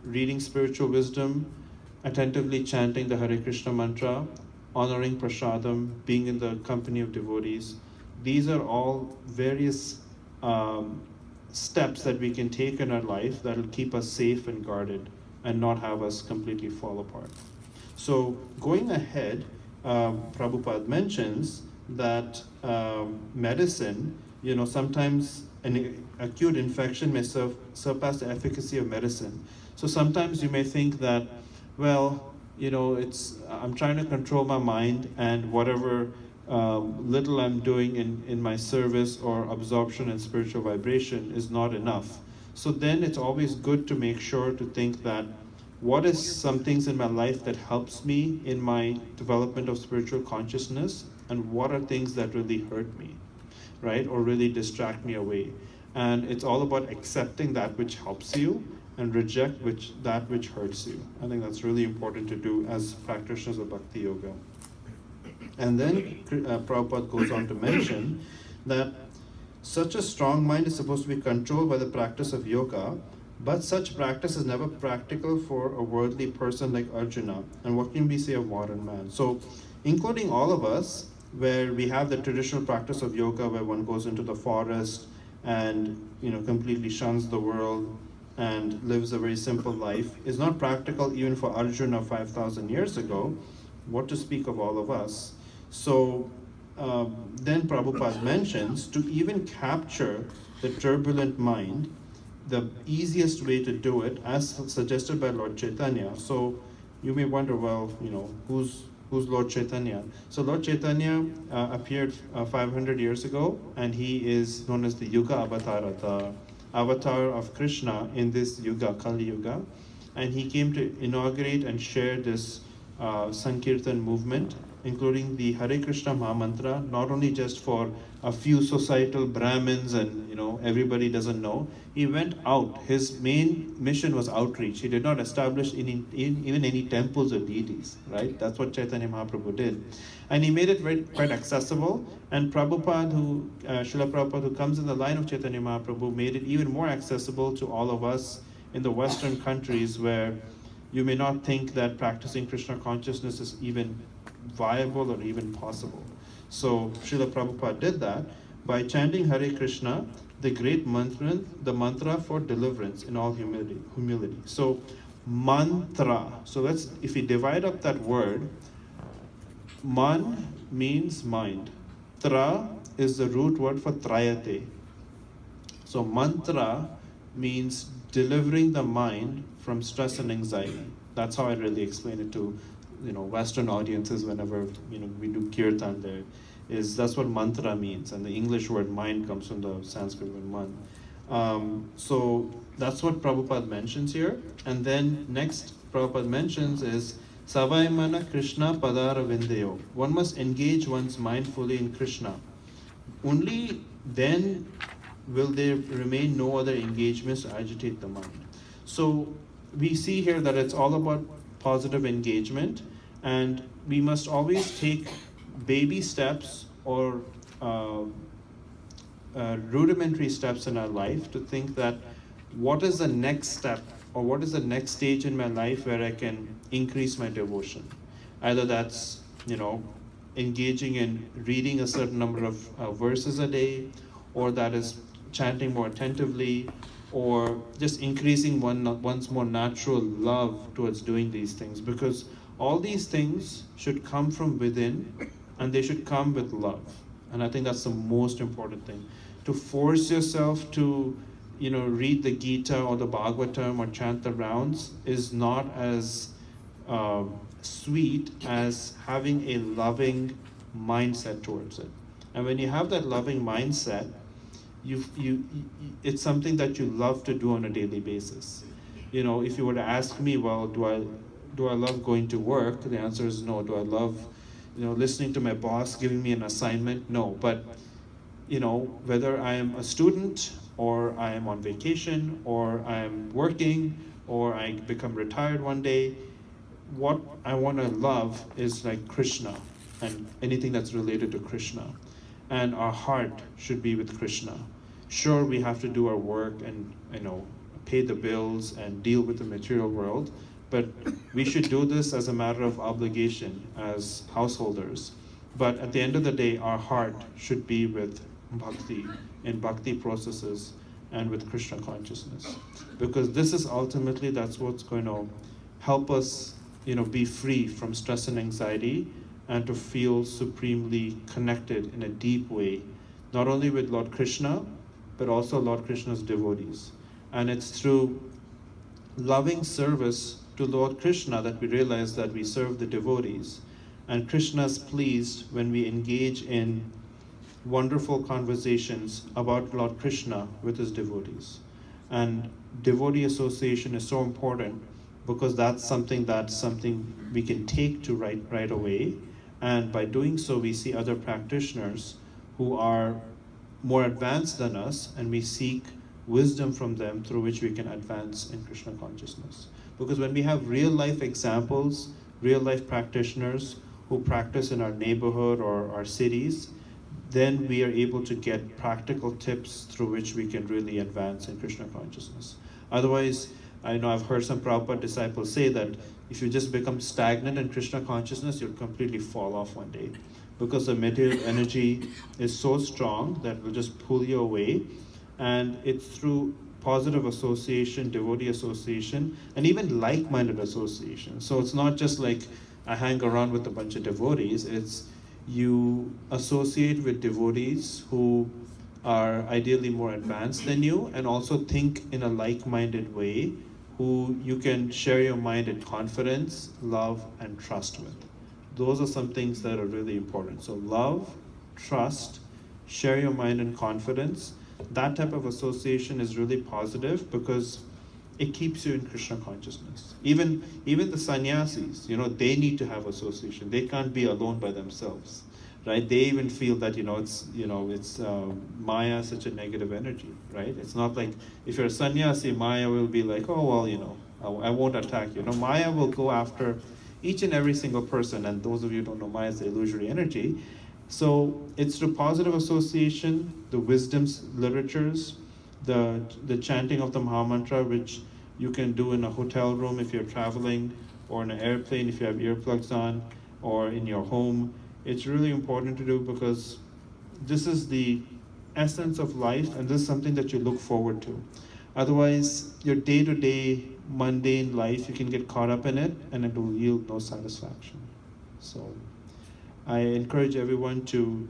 [SPEAKER 1] reading spiritual wisdom, attentively chanting the Hare Krishna mantra, honoring prasadam, being in the company of devotees. These are all various steps that we can take in our life that will keep us safe and guarded and not have us completely fall apart. So going ahead, Prabhupada mentions that medicine, sometimes an acute infection may surpass the efficacy of medicine. So sometimes you may think that, I'm trying to control my mind, and whatever little I'm doing in my service or absorption and spiritual vibration is not enough. So then it's always good to make sure to think that, what is some things in my life that helps me in my development of spiritual consciousness, and what are things that really hurt me, right? Or really distract me away. And it's all about accepting that which helps you and reject that which hurts you. I think that's really important to do as practitioners of Bhakti Yoga. And then Prabhupada goes on to mention that Such a strong mind is supposed to be controlled by the practice of yoga, but such practice is never practical for a worldly person like Arjuna. And what can we say of modern man? So, including all of us, where we have the traditional practice of yoga, where one goes into the forest and completely shuns the world and lives a very simple life, is not practical even for Arjuna 5,000 years ago. What to speak of all of us? So then Prabhupada mentions to even capture the turbulent mind, the easiest way to do it, as suggested by Lord Chaitanya. So you may wonder, well, who's Lord Chaitanya? So Lord Chaitanya appeared 500 years ago, and he is known as the Yuga Avatara, the avatar of Krishna in this Yuga, Kali Yuga. And he came to inaugurate and share this Sankirtan movement, including the Hare Krishna Mahamantra, not only just for a few societal Brahmins and everybody doesn't know. He went out. His main mission was outreach. He did not establish even any temples or deities, right? That's what Chaitanya Mahaprabhu did. And he made it quite accessible. And Prabhupada, Srila Prabhupada, who comes in the line of Chaitanya Mahaprabhu, made it even more accessible to all of us in the Western countries, where you may not think that practicing Krishna consciousness is even viable or even possible. So Srila Prabhupada did that by chanting Hare Krishna, the great mantra, the mantra for deliverance in all humility. So mantra. So if we divide up that word, man means mind. Tra is the root word for trayate. So mantra means delivering the mind from stress and anxiety. That's how I really explain it to Western audiences whenever we do kirtan. That's what mantra means, and the English word mind comes from the Sanskrit word man. So that's what Prabhupada mentions here. And then next Prabhupada mentions is Savaimana Krishna Padara Vindayo. One must engage one's mind fully in Krishna. Only then will there remain no other engagements to agitate the mind. So we see here that it's all about positive engagement, and we must always take baby steps or rudimentary steps in our life to think that what is the next step or what is the next stage in my life where I can increase my devotion. Either that's engaging in reading a certain number of verses a day, or that is chanting more attentively, or just increasing one's more natural love towards doing these things, because all these things should come from within, and they should come with love. And I think that's the most important thing. To force yourself to read the Gita or the Bhagavatam or chant the rounds is not as sweet as having a loving mindset towards it. And when you have that loving mindset, it's something that you love to do on a daily basis. If you were to ask me, well, do I love going to work? The answer is no. Do I love listening to my boss giving me an assignment? No. But whether I am a student, or I am on vacation, or I am working, or I become retired one day, what I want to love is like Krishna and anything that's related to Krishna. And our heart should be with Krishna. Sure, we have to do our work and pay the bills and deal with the material world, but we should do this as a matter of obligation as householders. But at the end of the day, our heart should be with bhakti, in bhakti processes, and with Krishna consciousness. Because this is ultimately, that's what's going to help us be free from stress and anxiety, and to feel supremely connected in a deep way, not only with Lord Krishna, but also Lord Krishna's devotees. And it's through loving service to Lord Krishna that we realize that we serve the devotees. And Krishna is pleased when we engage in wonderful conversations about Lord Krishna with his devotees. And devotee association is so important because that's something we can take to right away. And by doing so, we see other practitioners who are more advanced than us, and we seek wisdom from them through which we can advance in Krishna consciousness. Because when we have real life examples, real life practitioners who practice in our neighborhood or our cities, then we are able to get practical tips through which we can really advance in Krishna consciousness. Otherwise, I know I've heard some Prabhupada disciples say that if you just become stagnant in Krishna consciousness, you'll completely fall off one day, because the material energy is so strong that it will just pull you away. And it's through positive association, devotee association, and even like-minded association. So it's not just like I hang around with a bunch of devotees, it's you associate with devotees who are ideally more advanced than you and also think in a like-minded way, who you can share your mind in confidence, love, and trust with. Those are some things that are really important. So love, trust, share your mind in confidence. That type of association is really positive because it keeps you in Krishna consciousness. Even the sannyasis, they need to have association. They can't be alone by themselves, right? They even feel that it's Maya is such a negative energy, right? It's not like if you're a sannyasi, Maya will be like, oh well, I won't attack you. No, Maya will go after each and every single person. And those of you who don't know, Maya is the illusory energy. So it's through positive association, the wisdoms literatures, the chanting of the Mahamantra, which you can do in a hotel room if you're traveling, or in an airplane if you have earplugs on, or in your home. It's really important to do because this is the essence of life, and this is something that you look forward to. Otherwise, your day-to-day mundane life, you can get caught up in it, and it will yield no satisfaction. So I encourage everyone to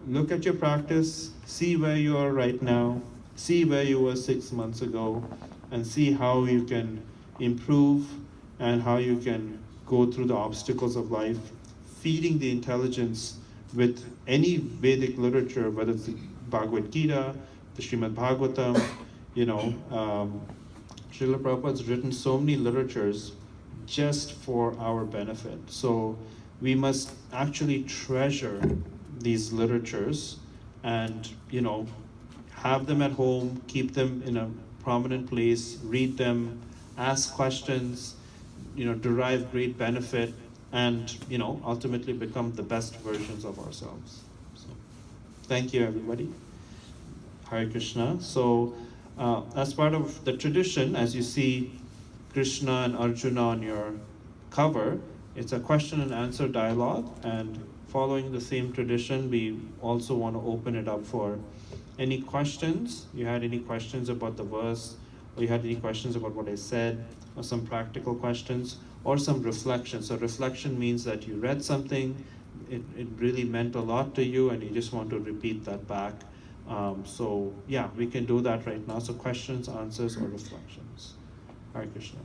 [SPEAKER 1] look at your practice, see where you are right now, see where you were 6 months ago, and see how you can improve and how you can go through the obstacles of life, feeding the intelligence with any Vedic literature, whether it's the Bhagavad Gita, the Srimad Bhagavatam, Srila Prabhupada's written so many literatures just for our benefit. So we must actually treasure these literatures and, have them at home, keep them in a prominent place, read them, ask questions, derive great benefit, and, ultimately become the best versions of ourselves. So, thank you, everybody. Hare Krishna. So, as part of the tradition, as you see Krishna and Arjuna on your cover, it's a question and answer dialogue, and following the same tradition, we also want to open it up for any questions. You had any questions about the verse, or you had any questions about what I said, or some practical questions, or some reflection. So reflection means that you read something, it really meant a lot to you, and you just want to repeat that back. So yeah, we can do that right now. So questions, answers, or reflections. Hare Krishna.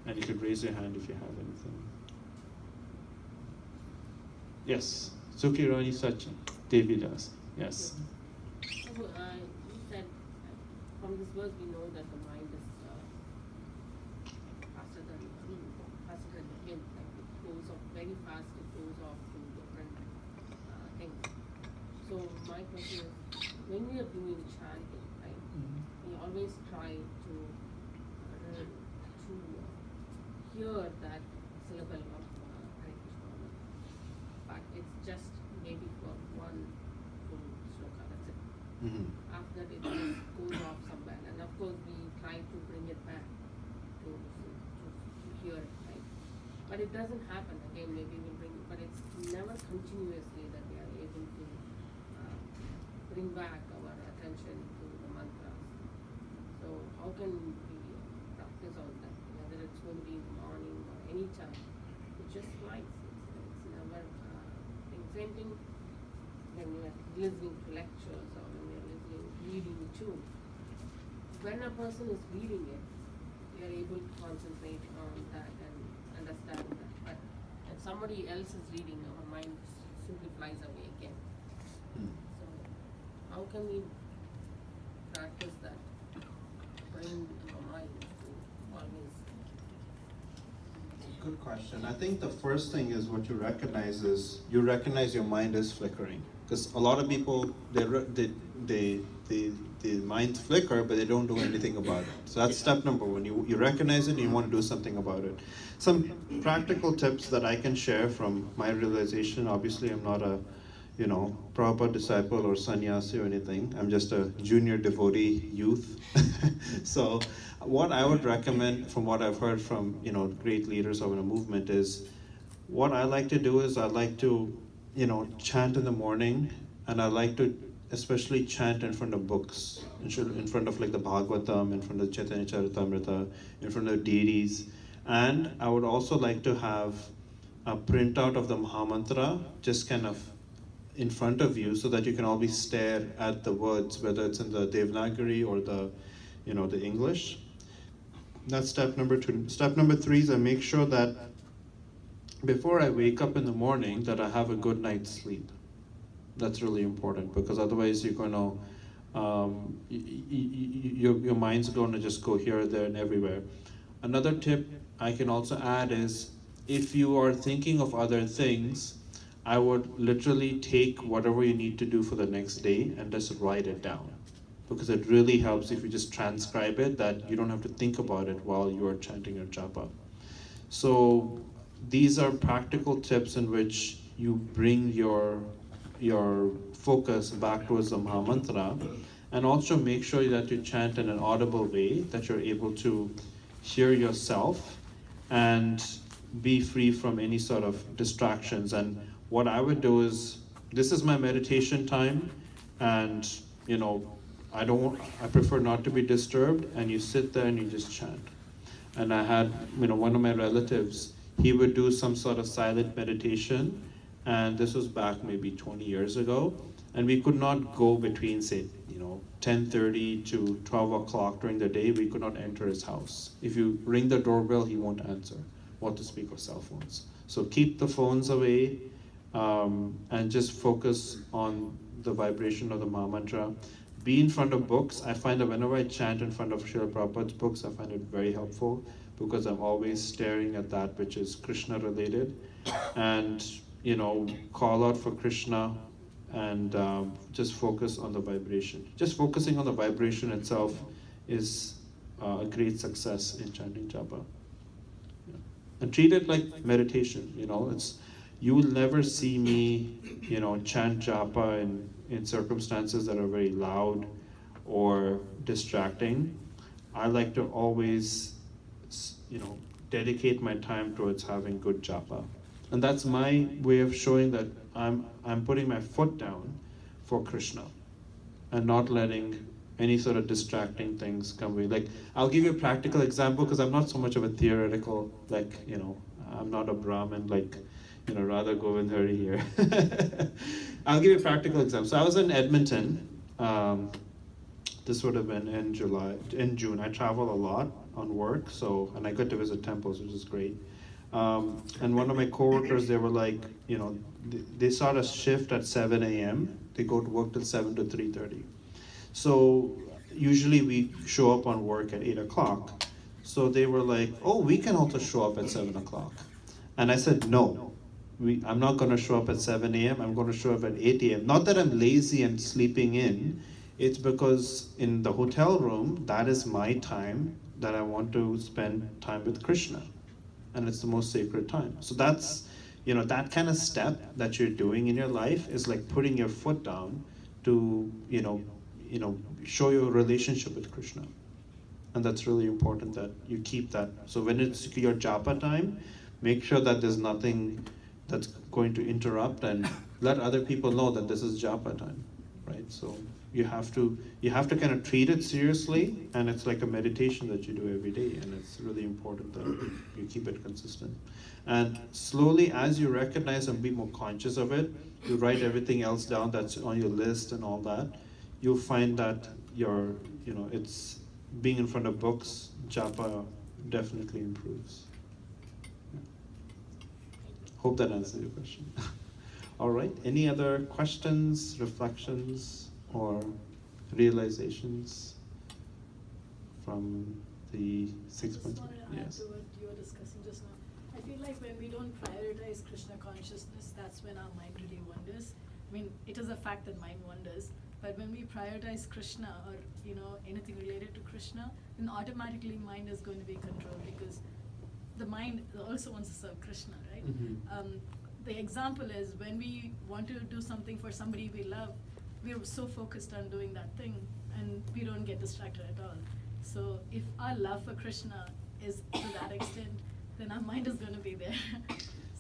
[SPEAKER 1] And you could raise your hand if you have anything. Yes, Sukhi Rani Sachin, Devi Das. Yes.
[SPEAKER 5] You said from this verse we know that the mind is faster than the wind. Like it goes off very fast. It goes off to different things. So my question is, when we are doing chanting, right? We always try to hear that syllable of Hare Krishna, but it's just maybe for one full sloka, that's it. After that it just goes off somewhere, and of course we try to bring it back to hear it, right? But it doesn't happen again, maybe we'll bring it, but it's never continuously that we are able to bring back our attention to the mantras. So how can we practice on that? Whether it's going to be in the morning or any time, it just flies. It's never same thing when you are listening to lectures or when you are reading too. When a person is reading it, you are able to concentrate on that and understand that. But if somebody else is reading, our mind simply flies away again. So how can we practice that? Bring our mind to always.
[SPEAKER 1] Good question. I think the first thing is what you recognize is your mind is flickering, because a lot of people they the minds flicker, but they don't do anything about it. So that's step number one. You recognize it and you want to do something about it. Some practical tips that I can share from my realization. Obviously, I'm not a Prabhupada disciple or sannyasi or anything. I'm just a junior devotee youth. So what I would recommend from what I've heard from great leaders of a movement is, what I like to do is I like to chant in the morning, and I like to especially chant in front of books, in front of like the Bhagavatam, in front of Chaitanya Charitamrita, in front of deities. And I would also like to have a printout of the Mahamantra just kind of in front of you, so that you can always stare at the words, whether it's in the Devanagari or the English. That's step number 2. Step number 3 is I make sure that before I wake up in the morning that I have a good night's sleep. That's really important, because otherwise you're going to, your mind's going to just go here, there, and everywhere. Another tip I can also add is, if you are thinking of other things, I would literally take whatever you need to do for the next day and just write it down, because it really helps if you just transcribe it, that you don't have to think about it while you are chanting your japa. So these are practical tips in which you bring your focus back towards the Mahamantra, and also make sure that you chant in an audible way, that you're able to hear yourself and be free from any sort of distractions. And what I would do is, this is my meditation time, and I prefer not to be disturbed, and you sit there and you just chant. And I had one of my relatives, he would do some sort of silent meditation, and this was back maybe 20 years ago, and we could not go between, say, 10:30 to 12 o'clock during the day. We could not enter his house. If you ring the doorbell, he won't answer, what to speak of cell phones. So keep the phones away, and just focus on the vibration of the Mahamantra. Be in front of books. I find that whenever I chant in front of Srila Prabhupada's books, I find it very helpful, because I'm always staring at that which is Krishna related, and call out for Krishna, and just focus on the vibration. Just focusing on the vibration itself is a great success in chanting japa. Yeah. And treat it like meditation. You will never see me chant japa in circumstances that are very loud or distracting. I like to always dedicate my time towards having good japa. And that's my way of showing that I'm putting my foot down for Krishna, and not letting any sort of distracting things come away. Like, I'll give you a practical example, because I'm not so much of a theoretical, I'm not a Brahmin, Radha Govindhari here. I'll give you a practical example. So I was in Edmonton. This would have been in June. I travel a lot on work, and I got to visit temples, which is great. And one of my coworkers, they were like, they start a shift at 7 a.m. They go to work till 7 to 3:30. So usually we show up on work at 8 o'clock. So they were like, oh, we can also show up at 7 o'clock. And I said, no, I'm not going to show up at 7 a.m. I'm going to show up at 8 a.m. Not that I'm lazy and sleeping in. It's because in the hotel room, that is my time that I want to spend time with Krishna. And it's the most sacred time. So that's, that kind of step that you're doing in your life is like putting your foot down to, show your relationship with Krishna. And that's really important that you keep that. So when it's your japa time, make sure that there's nothing that's going to interrupt, and let other people know that this is japa time, right? So you have to kind of treat it seriously, and it's like a meditation that you do every day, and it's really important that you keep it consistent. And slowly, as you recognize and be more conscious of it, you write everything else down that's on your list and all that, you'll find that it's being in front of books, japa definitely improves. Yeah. Hope that answers your question. All right, any other questions, reflections, or realizations from the 6 points?
[SPEAKER 6] I just wanted to add
[SPEAKER 1] Yes.
[SPEAKER 6] to what you were discussing just now. I feel like when we don't prioritize Krishna consciousness, that's when our mind really wanders. I mean, it is a fact that mind wanders, But when we prioritize Krishna or anything related to Krishna, then automatically mind is going to be controlled because the mind also wants to serve Krishna, right? The example is when we want to do something for somebody we love, we're so focused on doing that thing and we don't get distracted at all. So if our love for Krishna is to that extent, then our mind is going to be there.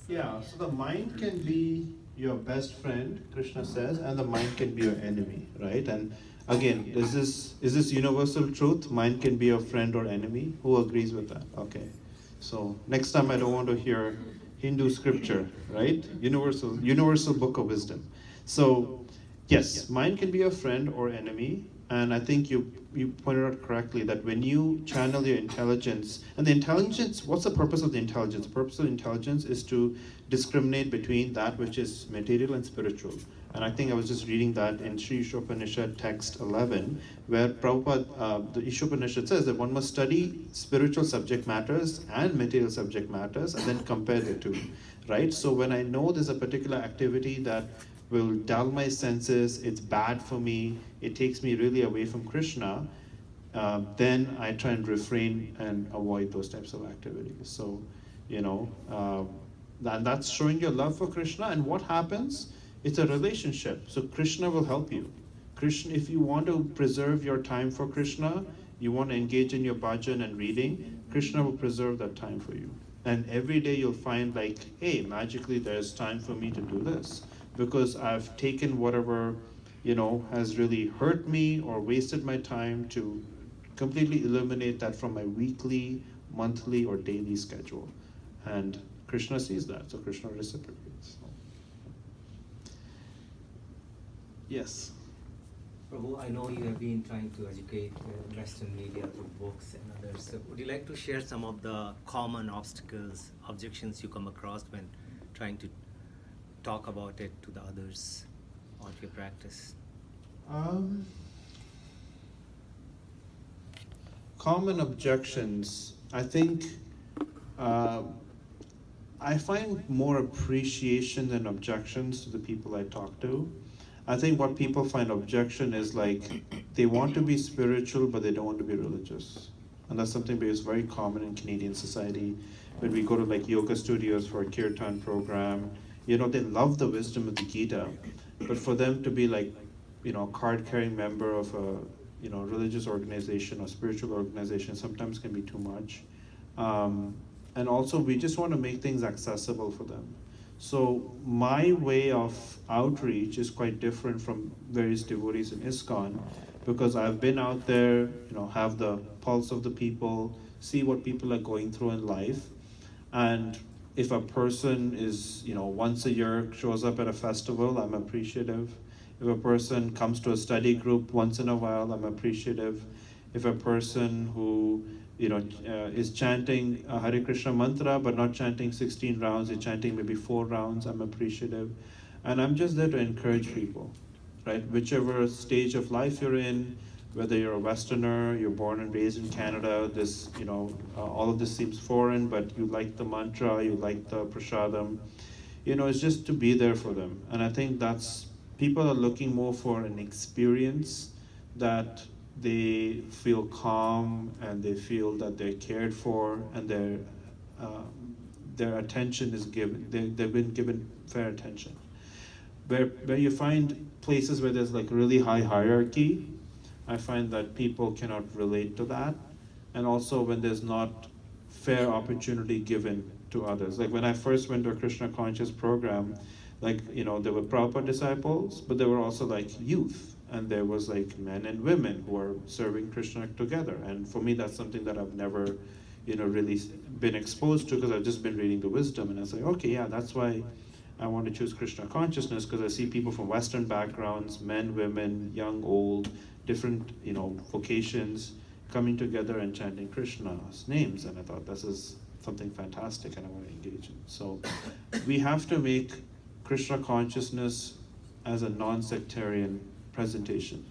[SPEAKER 1] So the mind can be your best friend, Krishna says, and the mind can be your enemy, right? And again, is this universal truth? Mind can be your friend or enemy? Who agrees with that? Okay. So next time I don't want to hear Hindu scripture, right? Universal book of wisdom. So yes, mind can be a friend or enemy, and I think you pointed out correctly that when you channel your intelligence, and the intelligence, what's the purpose of the intelligence? The purpose of intelligence is to discriminate between that which is material and spiritual. And I think I was just reading that in Sri Ishopanishad text 11, where Prabhupada, the Ishopanishad says that one must study spiritual subject matters and material subject matters and then compare the two, right? So when I know there's a particular activity that will dull my senses, it's bad for me, it takes me really away from Krishna, then I try and refrain and avoid those types of activities. So, that's showing your love for Krishna, and what happens? It's a relationship. So Krishna will help you. Krishna, if you want to preserve your time for Krishna, you want to engage in your bhajan and reading, Krishna will preserve that time for you. And every day you'll find like, hey, magically there's time for me to do this. Because I've taken whatever, has really hurt me or wasted my time to completely eliminate that from my weekly, monthly, or daily schedule. And Krishna sees that, so Krishna reciprocates. Yes.
[SPEAKER 2] Prabhu, I know you have been trying to educate Western media through books and others. So would you like to share some of the common obstacles, objections you come across when trying to talk about it to the others on your practice?
[SPEAKER 1] Common objections. I think I find more appreciation than objections to the people I talk to. I think what people find objection is like they want to be spiritual but they don't want to be religious. And that's something that is very common in Canadian society. When we go to like yoga studios for a kirtan program, they love the wisdom of the Gita, but for them to be like, a card-carrying member of a, religious organization or spiritual organization sometimes can be too much. And also we just want to make things accessible for them. So my way of outreach is quite different from various devotees in ISKCON, because I've been out there, have the pulse of the people, see what people are going through in life. And if a person is, once a year shows up at a festival, I'm appreciative. If a person comes to a study group once in a while, I'm appreciative. If a person who is chanting a Hare Krishna mantra but not chanting 16 rounds, is chanting maybe 4 rounds, I'm appreciative. And I'm just there to encourage people, right? Whichever stage of life you're in, whether you're a Westerner, you're born and raised in Canada, this, all of this seems foreign, but you like the mantra, you like the prasadam, it's just to be there for them. And I think people are looking more for an experience that they feel calm and they feel that they're cared for and their attention is given, they've been given fair attention. Where you find places where there's like really high hierarchy, I find that people cannot relate to that. And also when there's not fair opportunity given to others. Like when I first went to a Krishna conscious program, there were Prabhupada disciples, but there were also like youth. And there was like men and women who are serving Krishna together. And for me, that's something that I've never, really been exposed to, because I've just been reading the wisdom. And I was like, okay, yeah, that's why I want to choose Krishna consciousness, because I see people from Western backgrounds, men, women, young, old, different, vocations, coming together and chanting Krishna's names. And I thought this is something fantastic and I want to engage in. So we have to make Krishna consciousness as a non-sectarian presentation.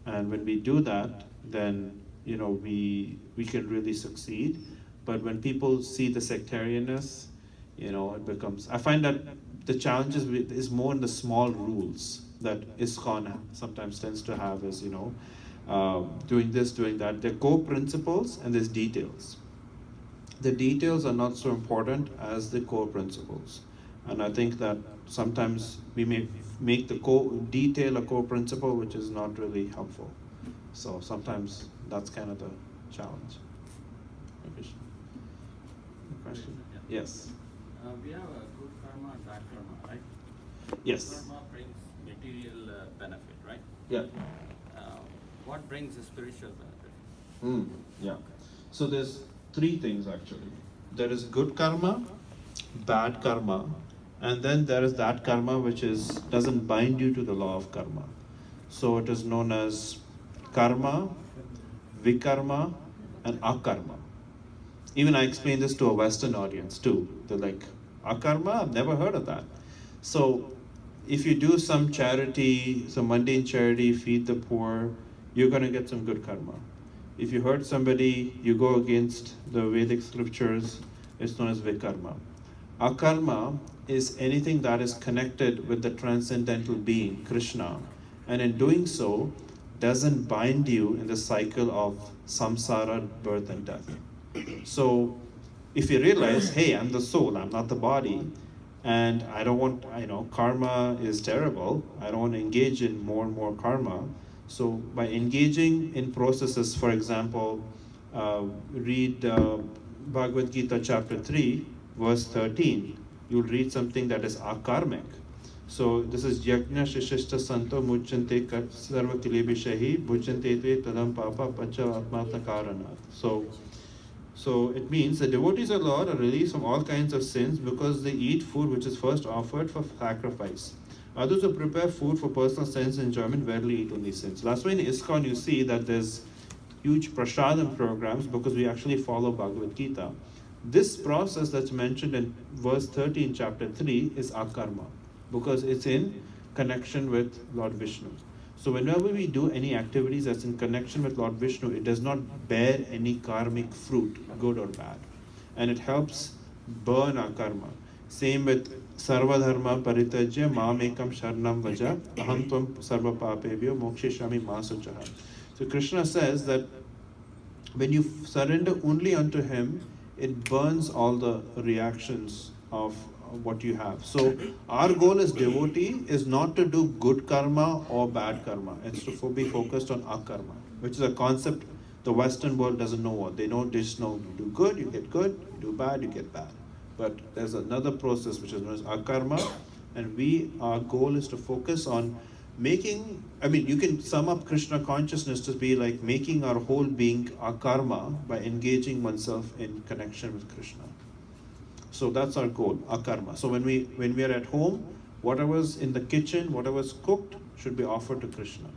[SPEAKER 1] And when we do that, then we can really succeed. But when people see the sectarianness, it becomes, I find that the challenge is more in the small rules, that ISKCON sometimes tends to have is, doing this, doing that. There are core principles and there's details. The details are not so important as the core principles. And I think that sometimes we may make the core detail a core principle, which is not really helpful. So sometimes that's kind of the challenge. Okay. Question? Yes.
[SPEAKER 7] We have a good karma and bad karma, right?
[SPEAKER 1] Yes.
[SPEAKER 7] Karma brings material benefit, right?
[SPEAKER 1] Yeah.
[SPEAKER 7] What brings a spiritual benefit?
[SPEAKER 1] Yeah. So there's three things actually. There is good karma, bad karma, and then there is that karma which doesn't bind you to the law of karma. So it is known as karma, vikarma, and akarma. Even I explained this to a Western audience too. They're like, akarma? I've never heard of that. So if you do some charity, some mundane charity, feed the poor, you're going to get some good karma. If you hurt somebody, you go against the Vedic scriptures, it's known as vikarma. Akarma is anything that is connected with the transcendental being, Krishna, and in doing so, doesn't bind you in the cycle of samsara, birth and death. So if you realize, hey, I'm the soul, I'm not the body, and I don't want, karma is terrible, I don't want to engage in more and more karma. So by engaging in processes, for example, read Bhagavad Gita chapter 3, verse 13, you'll read something that is akarmic. So this is Yajna Shishishta Santo Mujjante Sarva Kilebishahi Bhujjante Te Tadam Papa Pacha Atmatna Karanat. So it means the devotees of Lord are released from all kinds of sins because they eat food which is first offered for sacrifice. Others who prepare food for personal sense enjoyment rarely eat only sins. That's why in ISKCON you see that there's huge prasadam programs because we actually follow Bhagavad Gita. This process that's mentioned in verse 13, chapter 3 is akarma because it's in connection with Lord Vishnu. So whenever we do any activities that's in connection with Lord Vishnu, it does not bear any karmic fruit, good or bad. And it helps burn our karma. Same with Sarva Dharma Paritajya Mamekam Sharnam Vaja Aham Tvam Sarva Papebhyo Mokshishami Masuchaha. So Krishna says that when you surrender only unto him, it burns all the reactions of what you have. So our goal as devotee is not to do good karma or bad karma. It's to be focused on akarma, which is a concept the Western world doesn't know what. They just know you do good, you get good, you do bad, you get bad. But there's another process which is known as akarma, and our goal is to focus on making, you can sum up Krishna consciousness to be like making our whole being akarma by engaging oneself in connection with Krishna. So that's our goal, akarma. So when we are at home, whatever's in the kitchen, whatever's cooked should be offered to Krishna.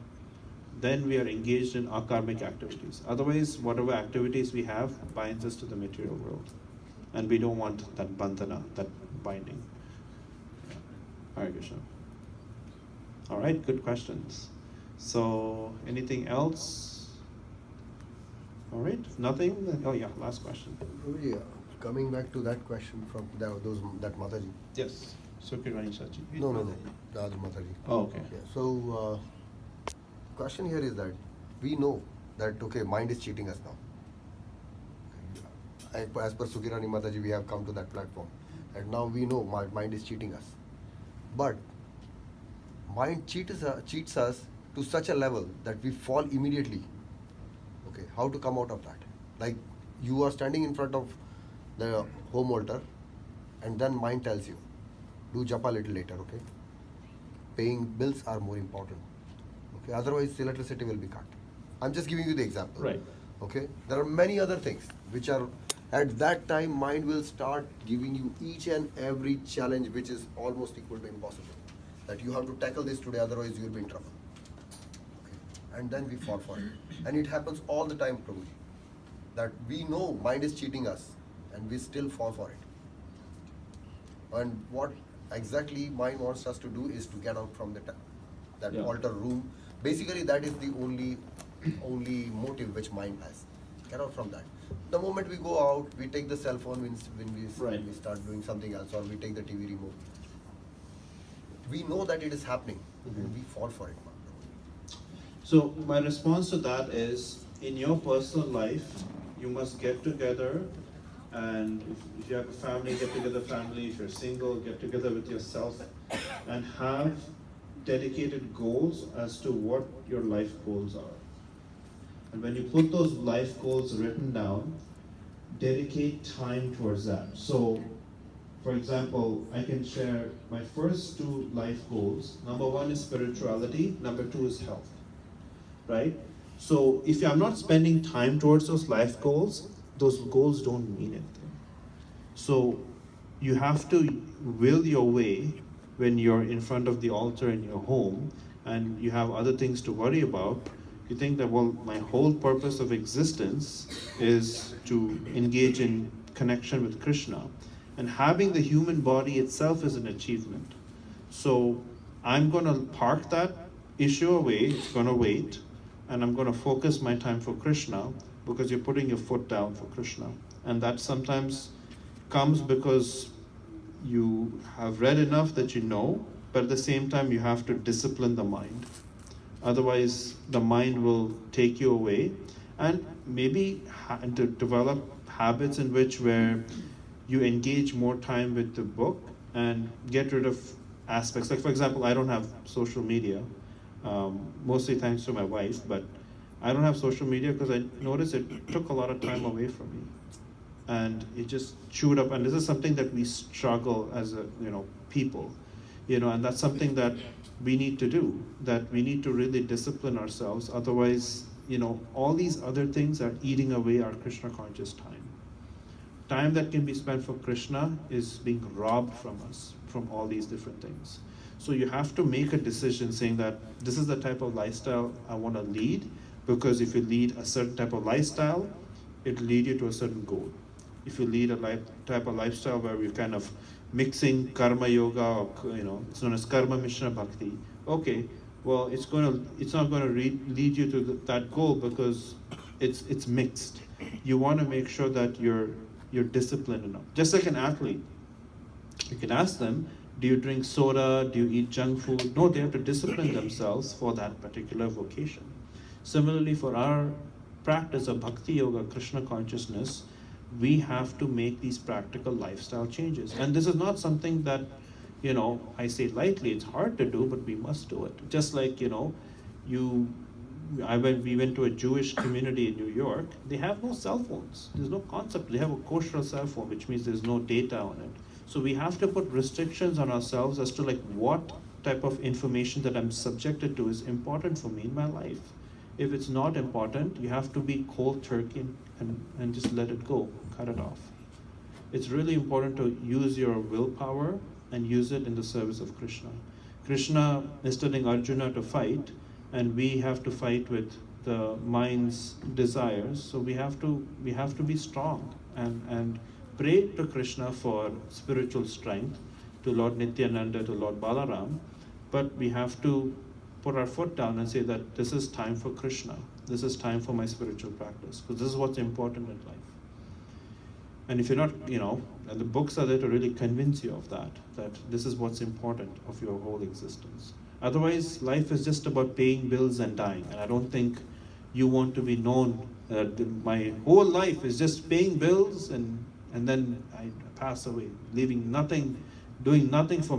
[SPEAKER 1] Then we are engaged in akarmic activities. Otherwise, whatever activities we have binds us to the material world. And we don't want that bandhana, that binding. Hare Krishna. All right, good questions. So, anything else? All right, if nothing, then, last question.
[SPEAKER 8] Prabhuji, coming back to that question from that Mataji.
[SPEAKER 1] Yes, Sukirani Sachi.
[SPEAKER 8] No, the other Mataji.
[SPEAKER 1] Oh, okay.
[SPEAKER 8] Yeah, so, question here is that we know that, mind is cheating us now. As per Sukirani Mataji, we have come to that platform. And now we know mind is cheating us. But mind cheats us to such a level that we fall immediately. Okay, how to come out of that? Like you are standing in front of the home altar and then mind tells you, do japa a little later, okay? Paying bills are more important. Okay, otherwise electricity will be cut. I'm just giving you the example.
[SPEAKER 1] Right.
[SPEAKER 8] Okay, there are many other things which are, at that time mind will start giving you each and every challenge which is almost equal to impossible. That you have to tackle this today, otherwise you'll be in trouble. Okay. And then we fall for it. And it happens all the time, Prabhuji. That we know mind is cheating us and we still fall for it. And what exactly mind wants us to do is to get out from that altar room. Basically that is the only motive which mind has. Get out from that. The moment we go out, we take the cell phone when we start doing something else, or we take the TV remote. We know that it is happening, And we fought for it, Prabhu.
[SPEAKER 1] So my response to that is, in your personal life, you must get together, and if you have a family, get together family. If you're single, get together with yourself, and have dedicated goals as to what your life goals are. And when you put those life goals written down, dedicate time towards that. So, for example, I can share my first two life goals. Number one is spirituality, number two is health, right? So if I'm not spending time towards those life goals, those goals don't mean anything. So you have to will your way when you're in front of the altar in your home and you have other things to worry about. You think that, well, my whole purpose of existence is to engage in connection with Krishna. And having the human body itself is an achievement. So I'm going to park that issue away, it's going to wait, and I'm going to focus my time for Krishna, because you're putting your foot down for Krishna. And that sometimes comes because you have read enough that you know, but at the same time you have to discipline the mind. Otherwise, the mind will take you away, and maybe to develop habits in which where you engage more time with the book and get rid of aspects. Like, for example, I don't have social media, mostly thanks to my wife, but I don't have social media because I noticed it took a lot of time away from me. And it just chewed up, and this is something that we struggle as a, people, and that's something that we need to do, that we need to really discipline ourselves. Otherwise, all these other things are eating away our Krishna conscious time. Time that can be spent for Krishna is being robbed from us, from all these different things. So you have to make a decision saying that this is the type of lifestyle I want to lead, because if you lead a certain type of lifestyle, it will lead you to a certain goal. If you lead a type of lifestyle where we're kind of mixing karma yoga, or it's known as karma mishra bhakti, okay, well, it's not going to lead you to that goal, because it's mixed. You want to make sure that you're disciplined enough. Just like an athlete, you can ask them, do you drink soda, do you eat junk food? No, they have to discipline themselves for that particular vocation. Similarly, for our practice of bhakti yoga, Krishna consciousness, we have to make these practical lifestyle changes. And this is not something that, I say lightly, it's hard to do, but we must do it. Just like, we went to a Jewish community in New York, they have no cell phones. There's no concept. They have a kosher cell phone, which means there's no data on it. So we have to put restrictions on ourselves as to what type of information that I'm subjected to is important for me in my life. If it's not important, you have to be cold turkey and just let it go, cut it off. It's really important to use your willpower and use it in the service of Krishna. Krishna is telling Arjuna to fight, and we have to fight with the mind's desires. So we have to be strong and pray to Krishna for spiritual strength, to Lord Nityananda, to Lord Balaram, but we have to put our foot down and say that this is time for Krishna. This is time for my spiritual practice, because this is what's important in life. And if you're not, and the books are there to really convince you of that this is what's important of your whole existence. Otherwise, life is just about paying bills and dying. And I don't think you want to be known that my whole life is just paying bills and then I pass away, leaving nothing, doing nothing for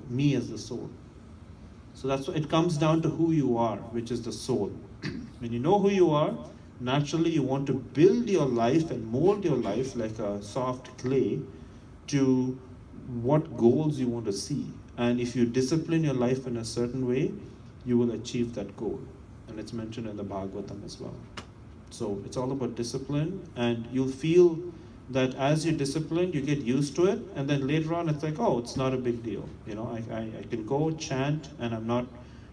[SPEAKER 1] me as the soul. So that's what it comes down to, who you are, which is the soul. When you know who you are, naturally you want to build your life and mold your life like a soft clay to what goals you want to see. And if you discipline your life in a certain way, you will achieve that goal. And it's mentioned in the Bhagavatam as well. So it's all about discipline, and you'll feel that as you discipline, you get used to it, and then later on it's like, oh, it's not a big deal. I can go chant and I'm not,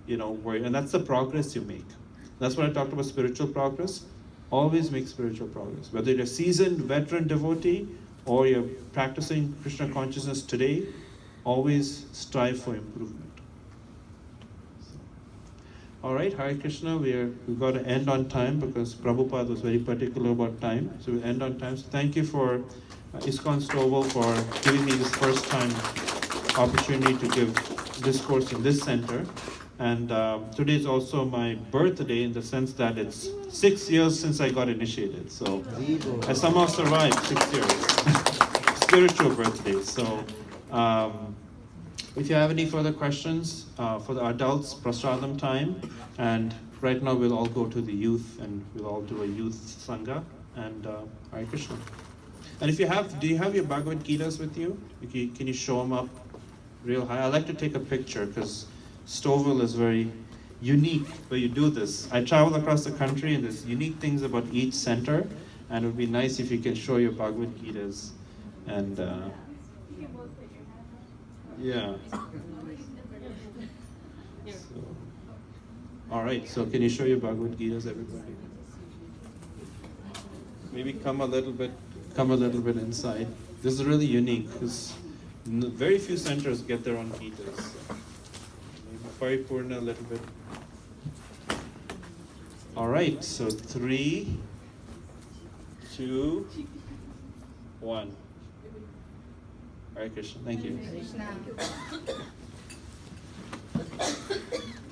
[SPEAKER 1] worried. And that's the progress you make. That's what I talked about, spiritual progress. Always make spiritual progress. Whether you're a seasoned veteran devotee or you're practicing Krishna consciousness today, always strive for improvement. All right, Hare Krishna, we've got to end on time because Prabhupada was very particular about time. So we'll end on time. So thank you for ISKCON Stouffville for giving me this first time opportunity to give discourse in this center. And today is also my birthday in the sense that it's 6 years since I got initiated. So I somehow survived 6 years. Spiritual birthday. So if you have any further questions for the adults, prasadam time. And right now we'll all go to the youth and we'll all do a youth sangha. And Hare Krishna. And if you have, do you have your Bhagavad Gitas with you? Can you show them up real high? I like to take a picture because Stouffville is very unique where you do this. I travel across the country and there's unique things about each center, and it would be nice if you can show your Bhagavad Gitas. And yeah. So, all right, so can you show your Bhagavad Gitas, everybody? Maybe come a little bit inside. This is really unique because very few centers get their own Gitas. Maybe Paripurna a little bit. All right, so 3, 2, 1. Hare Krishna. Thank you.